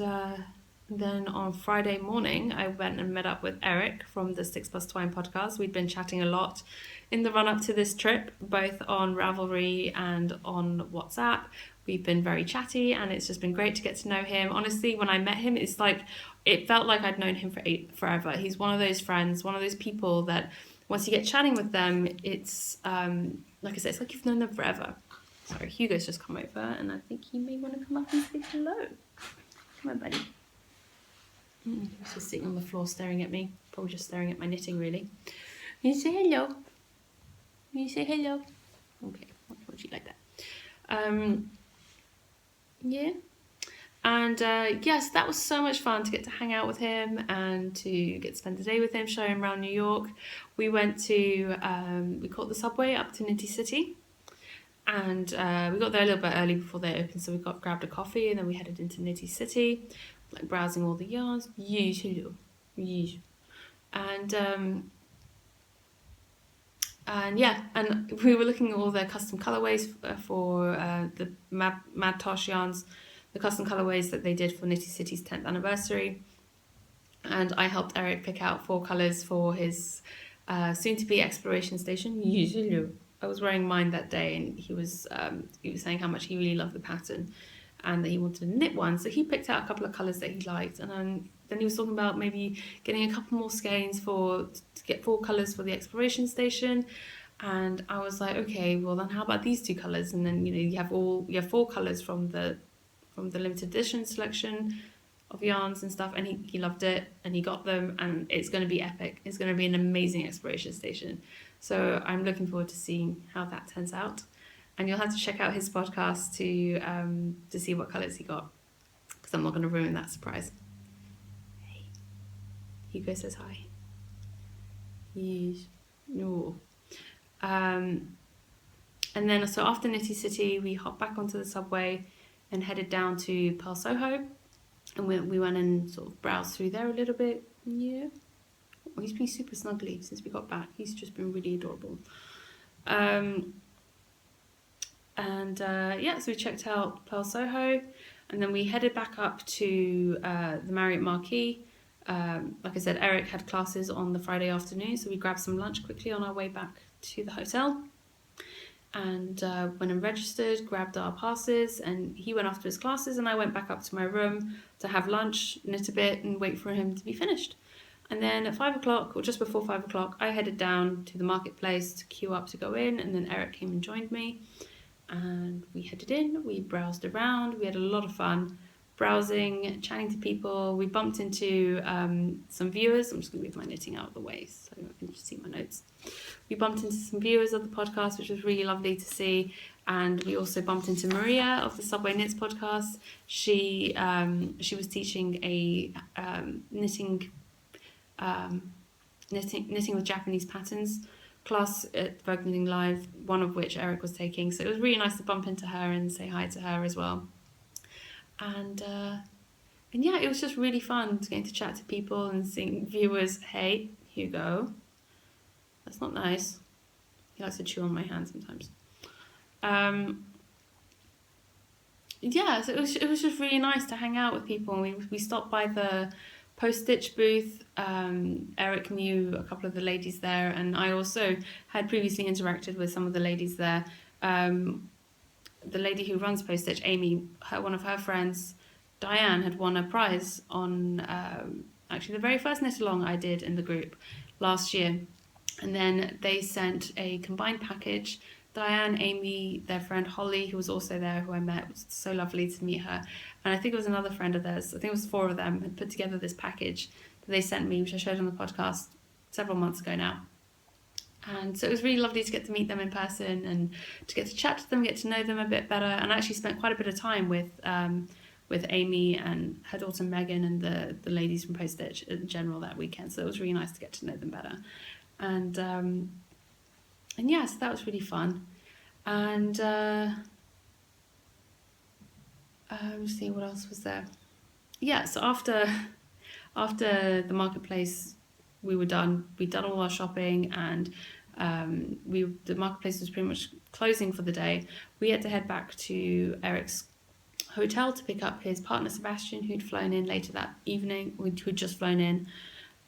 Speaker 1: then on Friday morning, I went and met up with Eric from the Six Plus Twine podcast. We'd been chatting a lot in the run up to this trip, both on Ravelry and on WhatsApp. We've been very chatty and it's just been great to get to know him. Honestly, when I met him, it felt like I'd known him for forever. He's one of those friends, one of those people that once you get chatting with them, it's, like I said, it's like you've known them forever. Sorry, Hugo's just come over and I think he may want to come up and say hello. Come on, buddy. He's just sitting on the floor staring at me. Probably just staring at my knitting, really. You say hello. You say hello. Okay, what do you like that? Yeah. And yes, that was so much fun to get to hang out with him and to get to spend the day with him, show him around New York. We went to, we caught the subway up to Nitty City. And we got there a little bit early before they opened, so we grabbed a coffee and then we headed into Nitty City, like browsing all the yarns. Yes, hello. Yes. And yeah, and we were looking at all their custom colorways for the Mad Tosh yarns, the custom colorways that they did for Nitty City's 10th anniversary. And I helped Eric pick out 4 colors for his soon-to-be exploration station. Yes, hello. I was wearing mine that day, and he was saying how much he really loved the pattern and that he wanted to knit one. So he picked out a couple of colours that he liked, and then he was talking about maybe getting a couple more skeins to get 4 colours for the exploration station. And I was like, okay, well then how about these 2 colours? And then you have 4 colours from the limited edition selection of yarns and stuff, and he loved it and he got them, and it's going to be epic. It's going to be an amazing exploration station. So I'm looking forward to seeing how that turns out. And you'll have to check out his podcast to see what colours he got, because I'm not going to ruin that surprise. Hey, Hugo says hi. Yes. No. And then so after Nitty City, we hopped back onto the subway and headed down to Pearl Soho. And we went and sort of browsed through there a little bit. Yeah. Oh, he's been super snuggly since we got back. He's just been really adorable. Yeah, so we checked out Pearl Soho, and then we headed back up to the Marriott Marquis. Like I said, Eric had classes on the Friday afternoon, so we grabbed some lunch quickly on our way back to the hotel. And went and registered, grabbed our passes, and he went off to his classes, and I went back up to my room to have lunch, knit a bit, and wait for him to be finished. And then at 5 o'clock, or just before 5 o'clock, I headed down to the marketplace to queue up to go in, and then Eric came and joined me. And we headed in, we browsed around, we had a lot of fun browsing, chatting to people. We bumped into some viewers. I'm just going to move my knitting out of the way so I can just see my notes. We bumped into some viewers of the podcast, which was really lovely to see. And we also bumped into Maria of the Subway Knits podcast. She was teaching a knitting with Japanese patterns class at Vogue Knitting Live, one of which Eric was taking. So it was really nice to bump into her and say hi to her as well. And yeah, it was just really fun getting to chat to people and seeing viewers. Hey, Hugo, that's not nice. He likes to chew on my hand sometimes. Yeah, so it was just really nice to hang out with people. And we stopped by the post-stitch booth. Eric knew a couple of the ladies there, and I also had previously interacted with some of the ladies there. The lady who runs post-stitch, Amy, one of her friends, Diane, had won a prize on actually the very first knit-along I did in the group last year. And then they sent a combined package. Diane, Amy, their friend Holly, who was also there, who I met. It was so lovely to meet her. And I think it was another friend of theirs, I think it was 4 of them, had put together this package that they sent me, which I showed on the podcast several months ago now. And so it was really lovely to get to meet them in person and to get to chat to them, get to know them a bit better. And I actually spent quite a bit of time with Amy and her daughter Megan and the ladies from Post Stitch in general that weekend. So it was really nice to get to know them better. And yeah, so that was really fun. And let's see, what else was there? Yeah, so after the marketplace, we were done. We'd done all our shopping, and the marketplace was pretty much closing for the day. We had to head back to Eric's hotel to pick up his partner Sebastian, who'd flown in later that evening, who'd just flown in,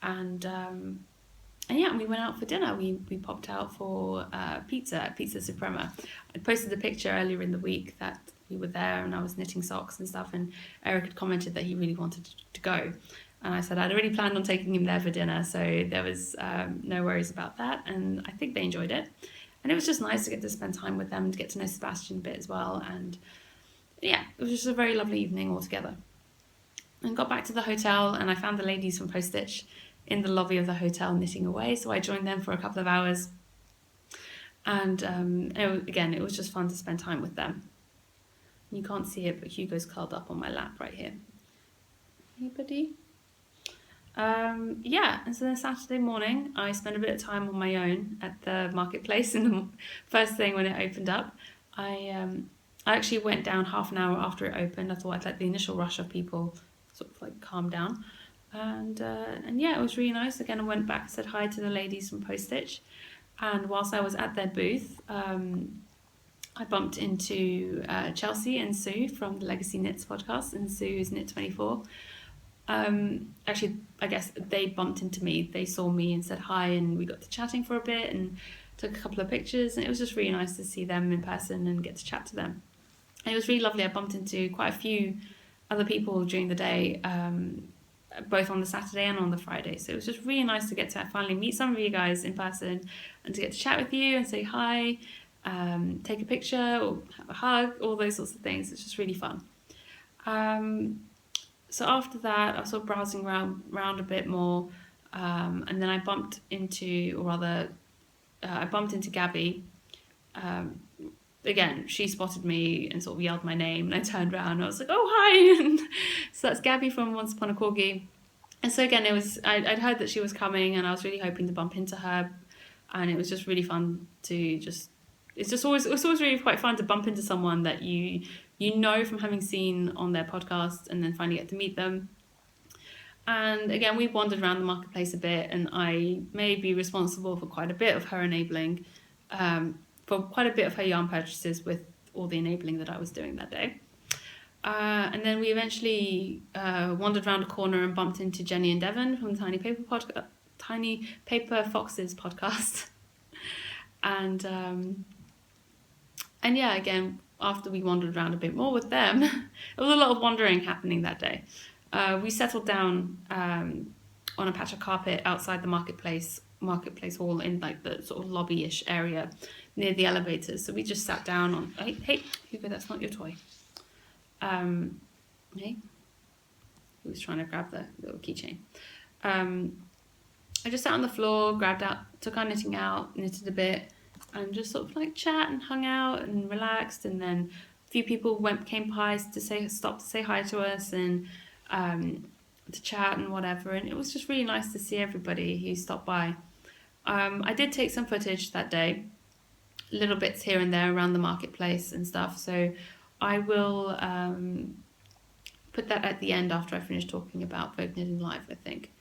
Speaker 1: and yeah, we went out for dinner. We popped out for pizza at Pizza Suprema. I posted a picture earlier in the week that we were there and I was knitting socks and stuff, and Eric had commented that he really wanted to go. And I said I'd already planned on taking him there for dinner, so there was no worries about that, and I think they enjoyed it. And it was just nice to get to spend time with them, to get to know Sebastian a bit as well, and yeah, it was just a very lovely evening altogether. And got back to the hotel, and I found the ladies from Post Stitch in the lobby of the hotel knitting away, so I joined them for a couple of hours, and it was just fun to spend time with them. You can't see it, but Hugo's curled up on my lap right here. Anybody? Yeah, and so then Saturday morning I spent a bit of time on my own at the marketplace, and the first thing when it opened up, I actually went down half an hour after it opened. I thought I'd let the initial rush of people sort of like calm down. And yeah, it was really nice. Again, I went back and said hi to the ladies from Post Stitch. And whilst I was at their booth, I bumped into Chelsea and Sue from the Legacy Knits podcast, and Sue is Knit24. Actually, I guess they bumped into me. They saw me and said hi, and we got to chatting for a bit and took a couple of pictures. And it was just really nice to see them in person and get to chat to them. And it was really lovely. I bumped into quite a few other people during the day, both on the Saturday and on the Friday. So it was just really nice to get to finally meet some of you guys in person and to get to chat with you and say hi, take a picture or have a hug, all those sorts of things. It's just really fun. So after that, I was sort of browsing around a bit more, and then I bumped into Gabby. Again, she spotted me and sort of yelled my name, and I turned around and I was like, oh, hi. And so that's Gabby from Once Upon a Corgi. And so again, I'd heard that she was coming, and I was really hoping to bump into her, and it was just really fun to it's always really quite fun to bump into someone that you know from having seen on their podcast, and then finally get to meet them. And again, we wandered around the marketplace a bit, and I may be responsible for quite a bit of her enabling, for quite a bit of her yarn purchases with all the enabling that I was doing that day. And then we eventually wandered around a corner and bumped into Jenny and Devon from the Tiny Paper Foxes podcast. And yeah, again, after we wandered around a bit more with them, there was a lot of wandering happening that day. We settled down on a patch of carpet outside the marketplace hall in like the sort of lobby-ish area near the elevators. So we just sat down on... Hey, Hugo, that's not your toy. Hey, he was trying to grab the little keychain. I just sat on the floor, took our knitting out, knitted a bit, and just sort of like chat and hung out and relaxed. And then a few people came by to stop to say hi to us and to chat and whatever. And it was just really nice to see everybody who stopped by. I did take some footage that day, little bits here and there around the marketplace and stuff. So I will put that at the end after I finish talking about Vogue Knitting Live, I think.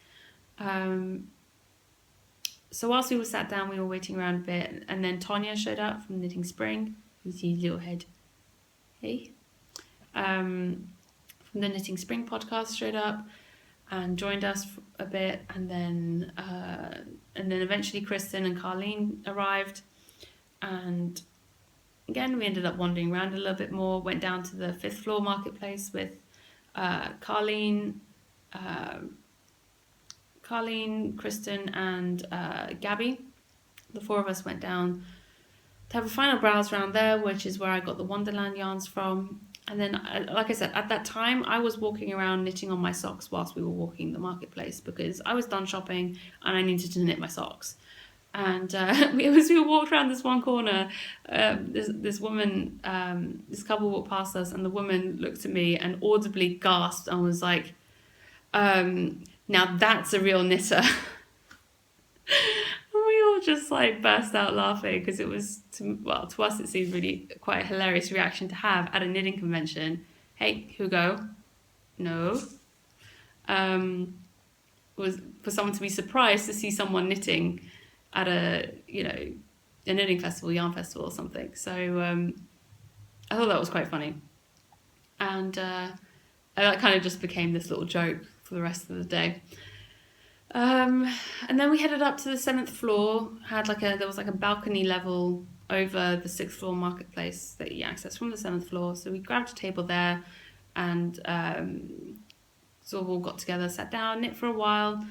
Speaker 1: So whilst we were sat down, we were waiting around a bit, and then Tonya showed up from Knitting Spring. You see his little head. Hey. From the Knitting Spring podcast showed up and joined us a bit, and then eventually Kristen and Carleen arrived, and again we ended up wandering around a little bit more. Went down to the 5th floor marketplace with Carleen, Kristen, and Gabby. The 4 of us went down to have a final browse around there, which is where I got the Wonderland yarns from. And then, like I said, at that time, I was walking around knitting on my socks whilst we were walking the marketplace because I was done shopping and I needed to knit my socks. And as we walked around this one corner, this woman, this couple walked past us, and the woman looked at me and audibly gasped and was like, now that's a real knitter. And we all just like burst out laughing because it was, to us it seemed really quite a hilarious reaction to have at a knitting convention. Hey, Hugo. No. Was for someone to be surprised to see someone knitting at a knitting festival, yarn festival or something. So I thought that was quite funny. And that kind of just became this little joke for the rest of the day. And then we headed up to the 7th floor. There was a balcony level over the 6th floor marketplace that you access from the 7th floor. So we grabbed a table there and sort of all got together, sat down, knit for a while.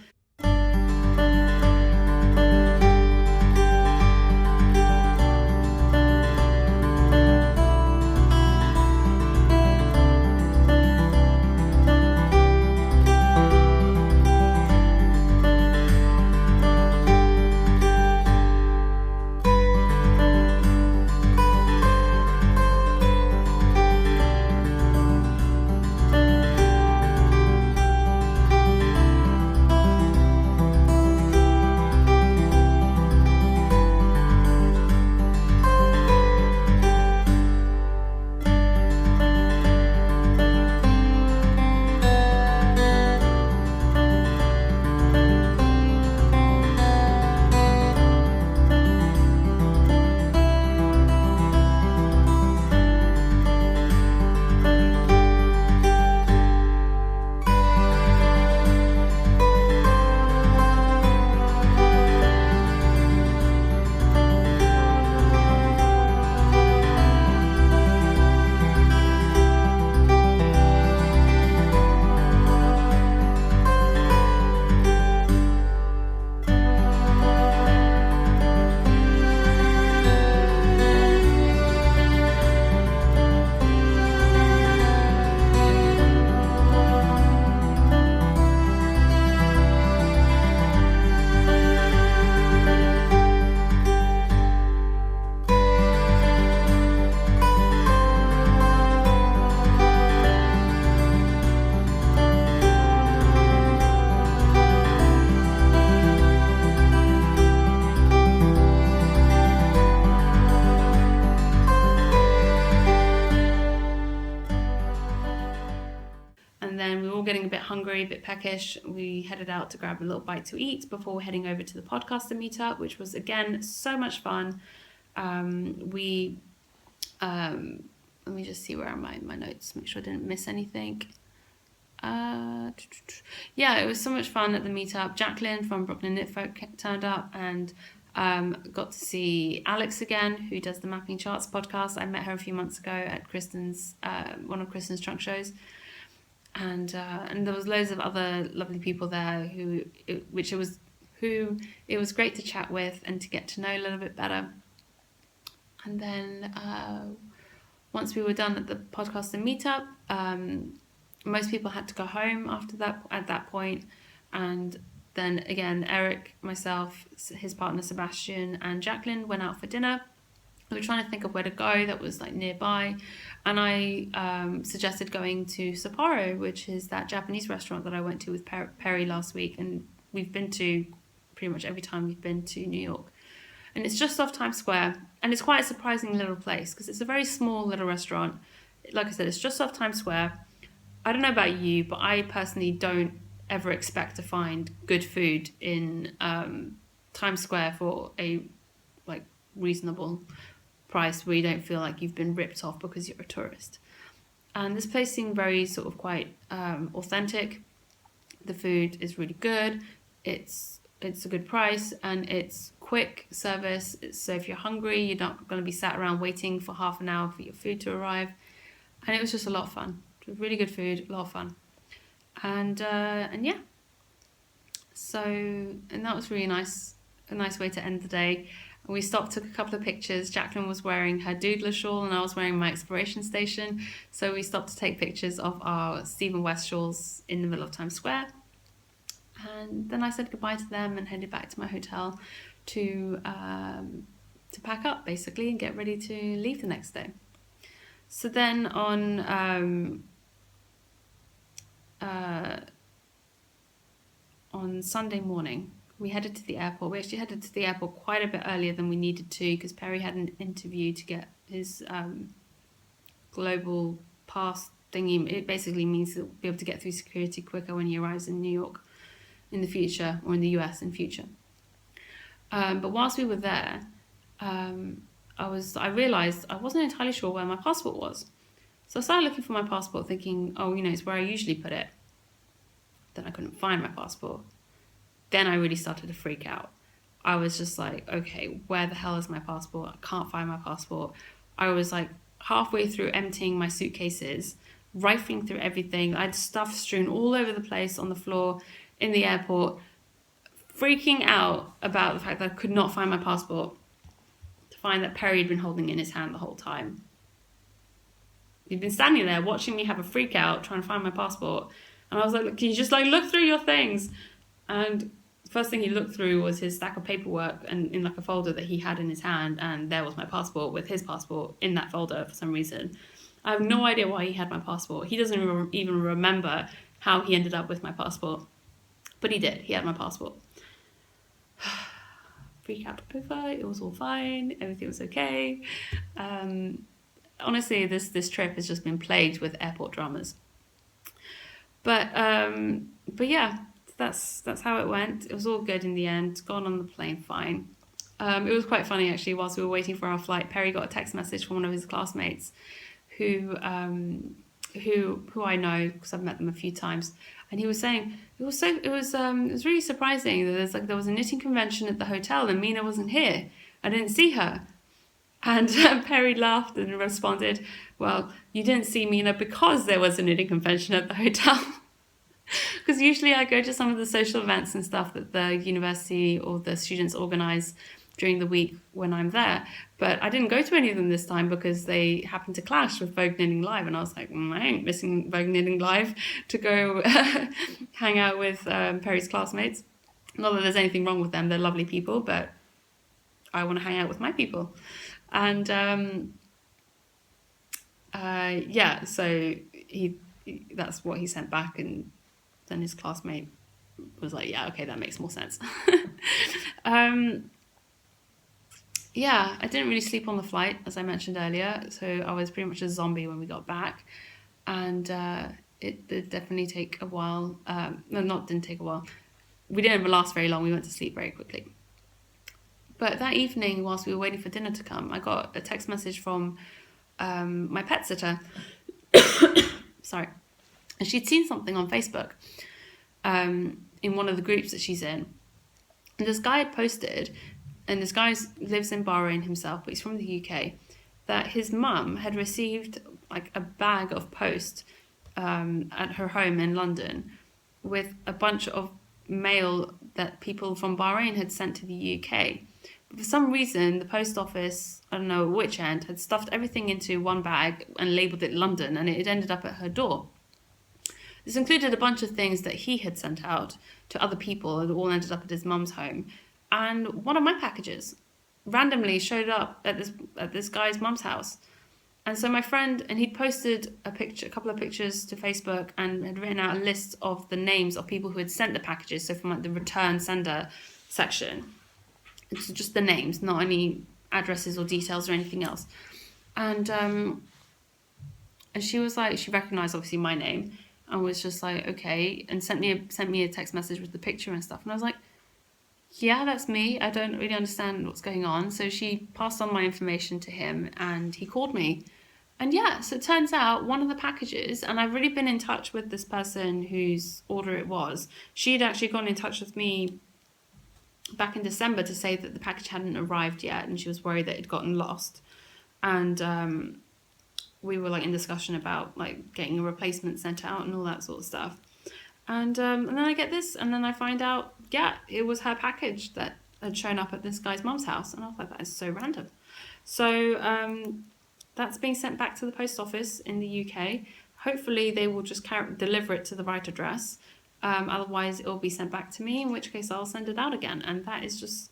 Speaker 1: Getting a bit hungry, a bit peckish. We headed out to grab a little bite to eat before heading over to the podcaster meetup, which was again so much fun. Let me just see where are my notes, make sure I didn't miss anything. Yeah, it was so much fun at the meetup. Jacqueline from Brooklyn Knit Folk turned up, and got to see Alex again, who does the Mapping Charts podcast. I met her a few months ago at Kristen's one of Kristen's trunk shows. And there was loads of other lovely people there who it was great to chat with and to get to know a little bit better. And then once we were done at the podcast and meetup, most people had to go home after that at that point. And then again, Eric, myself, his partner Sebastian, and Jacqueline went out for dinner. We were trying to think of where to go that was like nearby, and I suggested going to Sapporo, which is that Japanese restaurant that I went to with Perry last week, and we've been to pretty much every time we've been to New York. And it's just off Times Square, and it's quite a surprising little place because it's a very small little restaurant. Like I said, it's just off Times Square. I don't know about you, but I personally don't ever expect to find good food in Times Square for a reasonable price where you don't feel like you've been ripped off because you're a tourist. And this place seemed very sort of quite authentic. The food is really good. It's a good price, and it's quick service. So if you're hungry, you're not going to be sat around waiting for half an hour for your food to arrive. And it was just a lot of fun. Really good food, a lot of fun. And yeah. So, and that was really nice, a nice way to end the day. We stopped, took a couple of pictures. Jacqueline was wearing her doodler shawl and I was wearing my exploration station. So we stopped to take pictures of our Stephen West shawls in the middle of Times Square. And then I said goodbye to them and headed back to my hotel to pack up, basically, and get ready to leave the next day. So then on Sunday morning, we headed to the airport. We actually headed to the airport quite a bit earlier than we needed to because Perry had an interview to get his global pass thingy. It basically means he'll be able to get through security quicker when he arrives in New York in the future, or in the US in future. But whilst we were there, I realised I wasn't entirely sure where my passport was. So I started looking for my passport thinking, it's where I usually put it. Then I couldn't find my passport. Then I really started to freak out. I was just like, okay, where the hell is my passport? I can't find my passport. I was like halfway through emptying my suitcases, rifling through everything. I had stuff strewn all over the place on the floor in the airport, freaking out about the fact that I could not find my passport, to find that Perry had been holding it in his hand the whole time. He'd been standing there watching me have a freak out, trying to find my passport. And I was like, can you just look through your things? And the first thing he looked through was his stack of paperwork and in a folder that he had in his hand, and there was my passport with his passport in that folder for some reason. I have no idea why he had my passport. He doesn't even remember how he ended up with my passport. But he did. He had my passport. Freak out over. It was all fine. Everything was okay. Honestly, this trip has just been plagued with airport dramas. But yeah, that's how it went. It was all good in the end. Gone on the plane fine. It was quite funny actually. Whilst we were waiting for our flight, Perry got a text message from one of his classmates, who I know because I've met them a few times, and he was saying it was really surprising that there was a knitting convention at the hotel and Mina wasn't here. I didn't see her. And Perry laughed and responded, well, you didn't see Mina because there was a knitting convention at the hotel. Because usually I go to some of the social events and stuff that the university or the students organise during the week when I'm there. But I didn't go to any of them this time because they happened to clash with Vogue Knitting Live. And I was like, I ain't missing Vogue Knitting Live to go hang out with Perry's classmates. Not that there's anything wrong with them. They're lovely people, but I want to hang out with my people. And yeah, so that's what he sent back, and then his classmate was like, yeah, okay, that makes more sense. Yeah, I didn't really sleep on the flight, as I mentioned earlier, so I was pretty much a zombie when we got back, and it did definitely take a while. Didn't take a while. We didn't last very long. We went to sleep very quickly. But that evening, whilst we were waiting for dinner to come, I got a text message from my pet sitter. Sorry. And she'd seen something on Facebook in one of the groups that she's in. And this guy had posted, and this guy lives in Bahrain himself, but he's from the UK, that his mum had received a bag of post at her home in London with a bunch of mail that people from Bahrain had sent to the UK. But for some reason, the post office, I don't know which end, had stuffed everything into one bag and labelled it London, and it had ended up at her door. This included a bunch of things that he had sent out to other people, and all ended up at his mum's home. And one of my packages randomly showed up at this guy's mum's house. And so my friend, and he'd posted a couple of pictures to Facebook, and had written out a list of the names of people who had sent the packages. So from the return sender section. It's just the names, not any addresses or details or anything else. And she was like, she recognised obviously my name and was just like, okay, and sent me a text message with the picture and stuff. And I was like, yeah, that's me. I don't really understand what's going on. So she passed on my information to him and he called me. And yeah, so it turns out one of the packages, and I've already been in touch with this person whose order it was. She'd actually gone in touch with me back in December to say that the package hadn't arrived yet and she was worried that it had gotten lost. And we were like in discussion about like getting a replacement sent out and all that sort of stuff. And then I get this, and then I find out, yeah, it was her package that had shown up at this guy's mum's house. And I was like, that is so random. So that's being sent back to the post office in the UK. Hopefully they will just deliver it to the right address. Otherwise it will be sent back to me, in which case I'll send it out again. And that is just,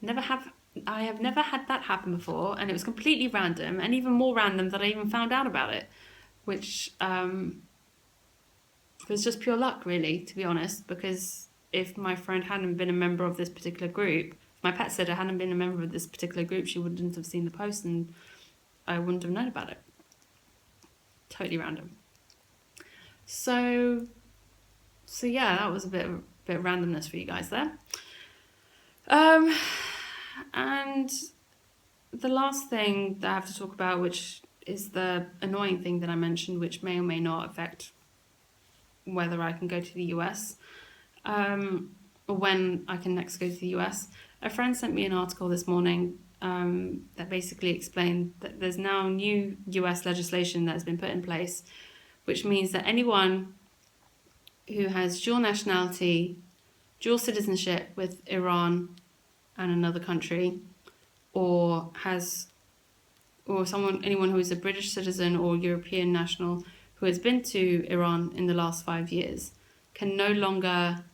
Speaker 1: I have never had that happen before. And it was completely random, and even more random that I even found out about it, which was just pure luck, really, to be honest, because if my friend hadn't been a member of this particular group, if my pet sitter hadn't been a member of this particular group, she wouldn't have seen the post and I wouldn't have known about it. Totally random. So yeah, that was a bit of randomness for you guys there. And the last thing that I have to talk about, which is the annoying thing that I mentioned, which may or may not affect whether I can go to the US, or when I can next go to the US. A friend sent me an article this morning that basically explained that there's now new US legislation that has been put in place, which means that anyone who has dual nationality, dual citizenship with Iran and another country, or anyone who is a British citizen or European national who has been to Iran in the last 5 years can no longer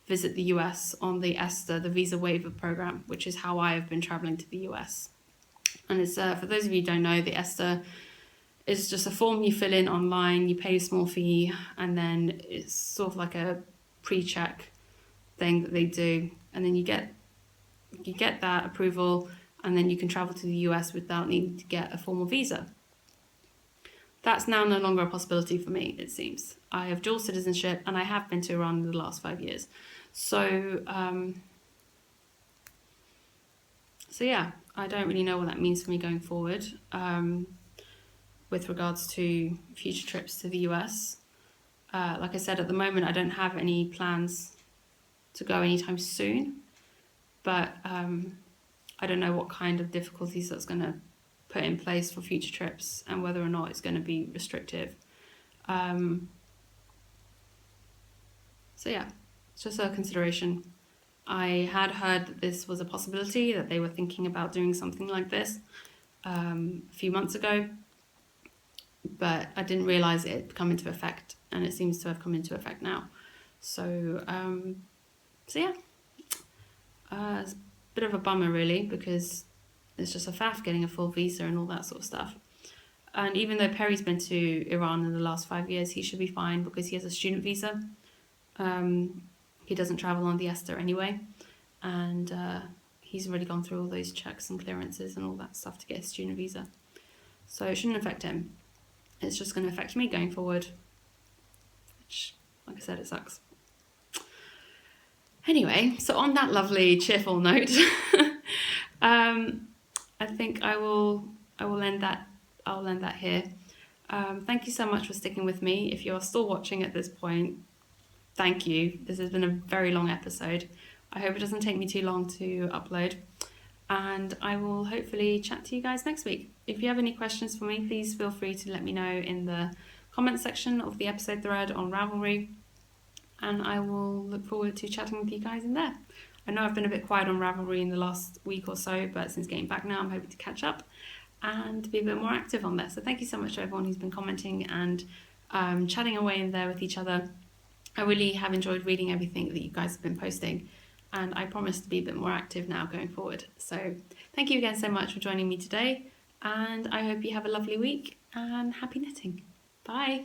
Speaker 1: visit the US on the ESTA, the visa waiver program, which is how I have been traveling to the US. And it's for those of you who don't know, the ESTA is just a form you fill in online, you pay a small fee, and then it's sort of like a pre-check thing that they do, and then you get that approval, and then you can travel to the US without needing to get a formal visa. That's now no longer a possibility for me, it seems. I have dual citizenship and I have been to Iran in the last 5 years. So yeah, I don't really know what that means for me going forward with regards to future trips to the US. Like I said, at the moment, I don't have any plans to go anytime soon, but I don't know what kind of difficulties that's going to put in place for future trips and whether or not it's going to be restrictive. So yeah, it's just a consideration. I had heard that this was a possibility, that they were thinking about doing something like this a few months ago, but I didn't realise it had come into effect, and it seems to have come into effect now. So yeah, it's a bit of a bummer really, because it's just a faff getting a full visa and all that sort of stuff. And even though Perry's been to Iran in the last 5 years, he should be fine because he has a student visa. He doesn't travel on the ESTA anyway, and he's already gone through all those checks and clearances and all that stuff to get his student visa. So it shouldn't affect him. It's just going to affect me going forward, which, like I said, it sucks. Anyway, so on that lovely, cheerful note, I think I will end that. I'll end that here. Thank you so much for sticking with me. If you're still watching at this point, thank you. This has been a very long episode. I hope it doesn't take me too long to upload. And I will hopefully chat to you guys next week. If you have any questions for me, please feel free to let me know in the comment section of the episode thread on Ravelry. And I will look forward to chatting with you guys in there. I know I've been a bit quiet on Ravelry in the last week or so, but since getting back now, I'm hoping to catch up and be a bit more active on there. So thank you so much to everyone who's been commenting and chatting away in there with each other. I really have enjoyed reading everything that you guys have been posting, and I promise to be a bit more active now going forward. So thank you again so much for joining me today, and I hope you have a lovely week and happy knitting. Bye.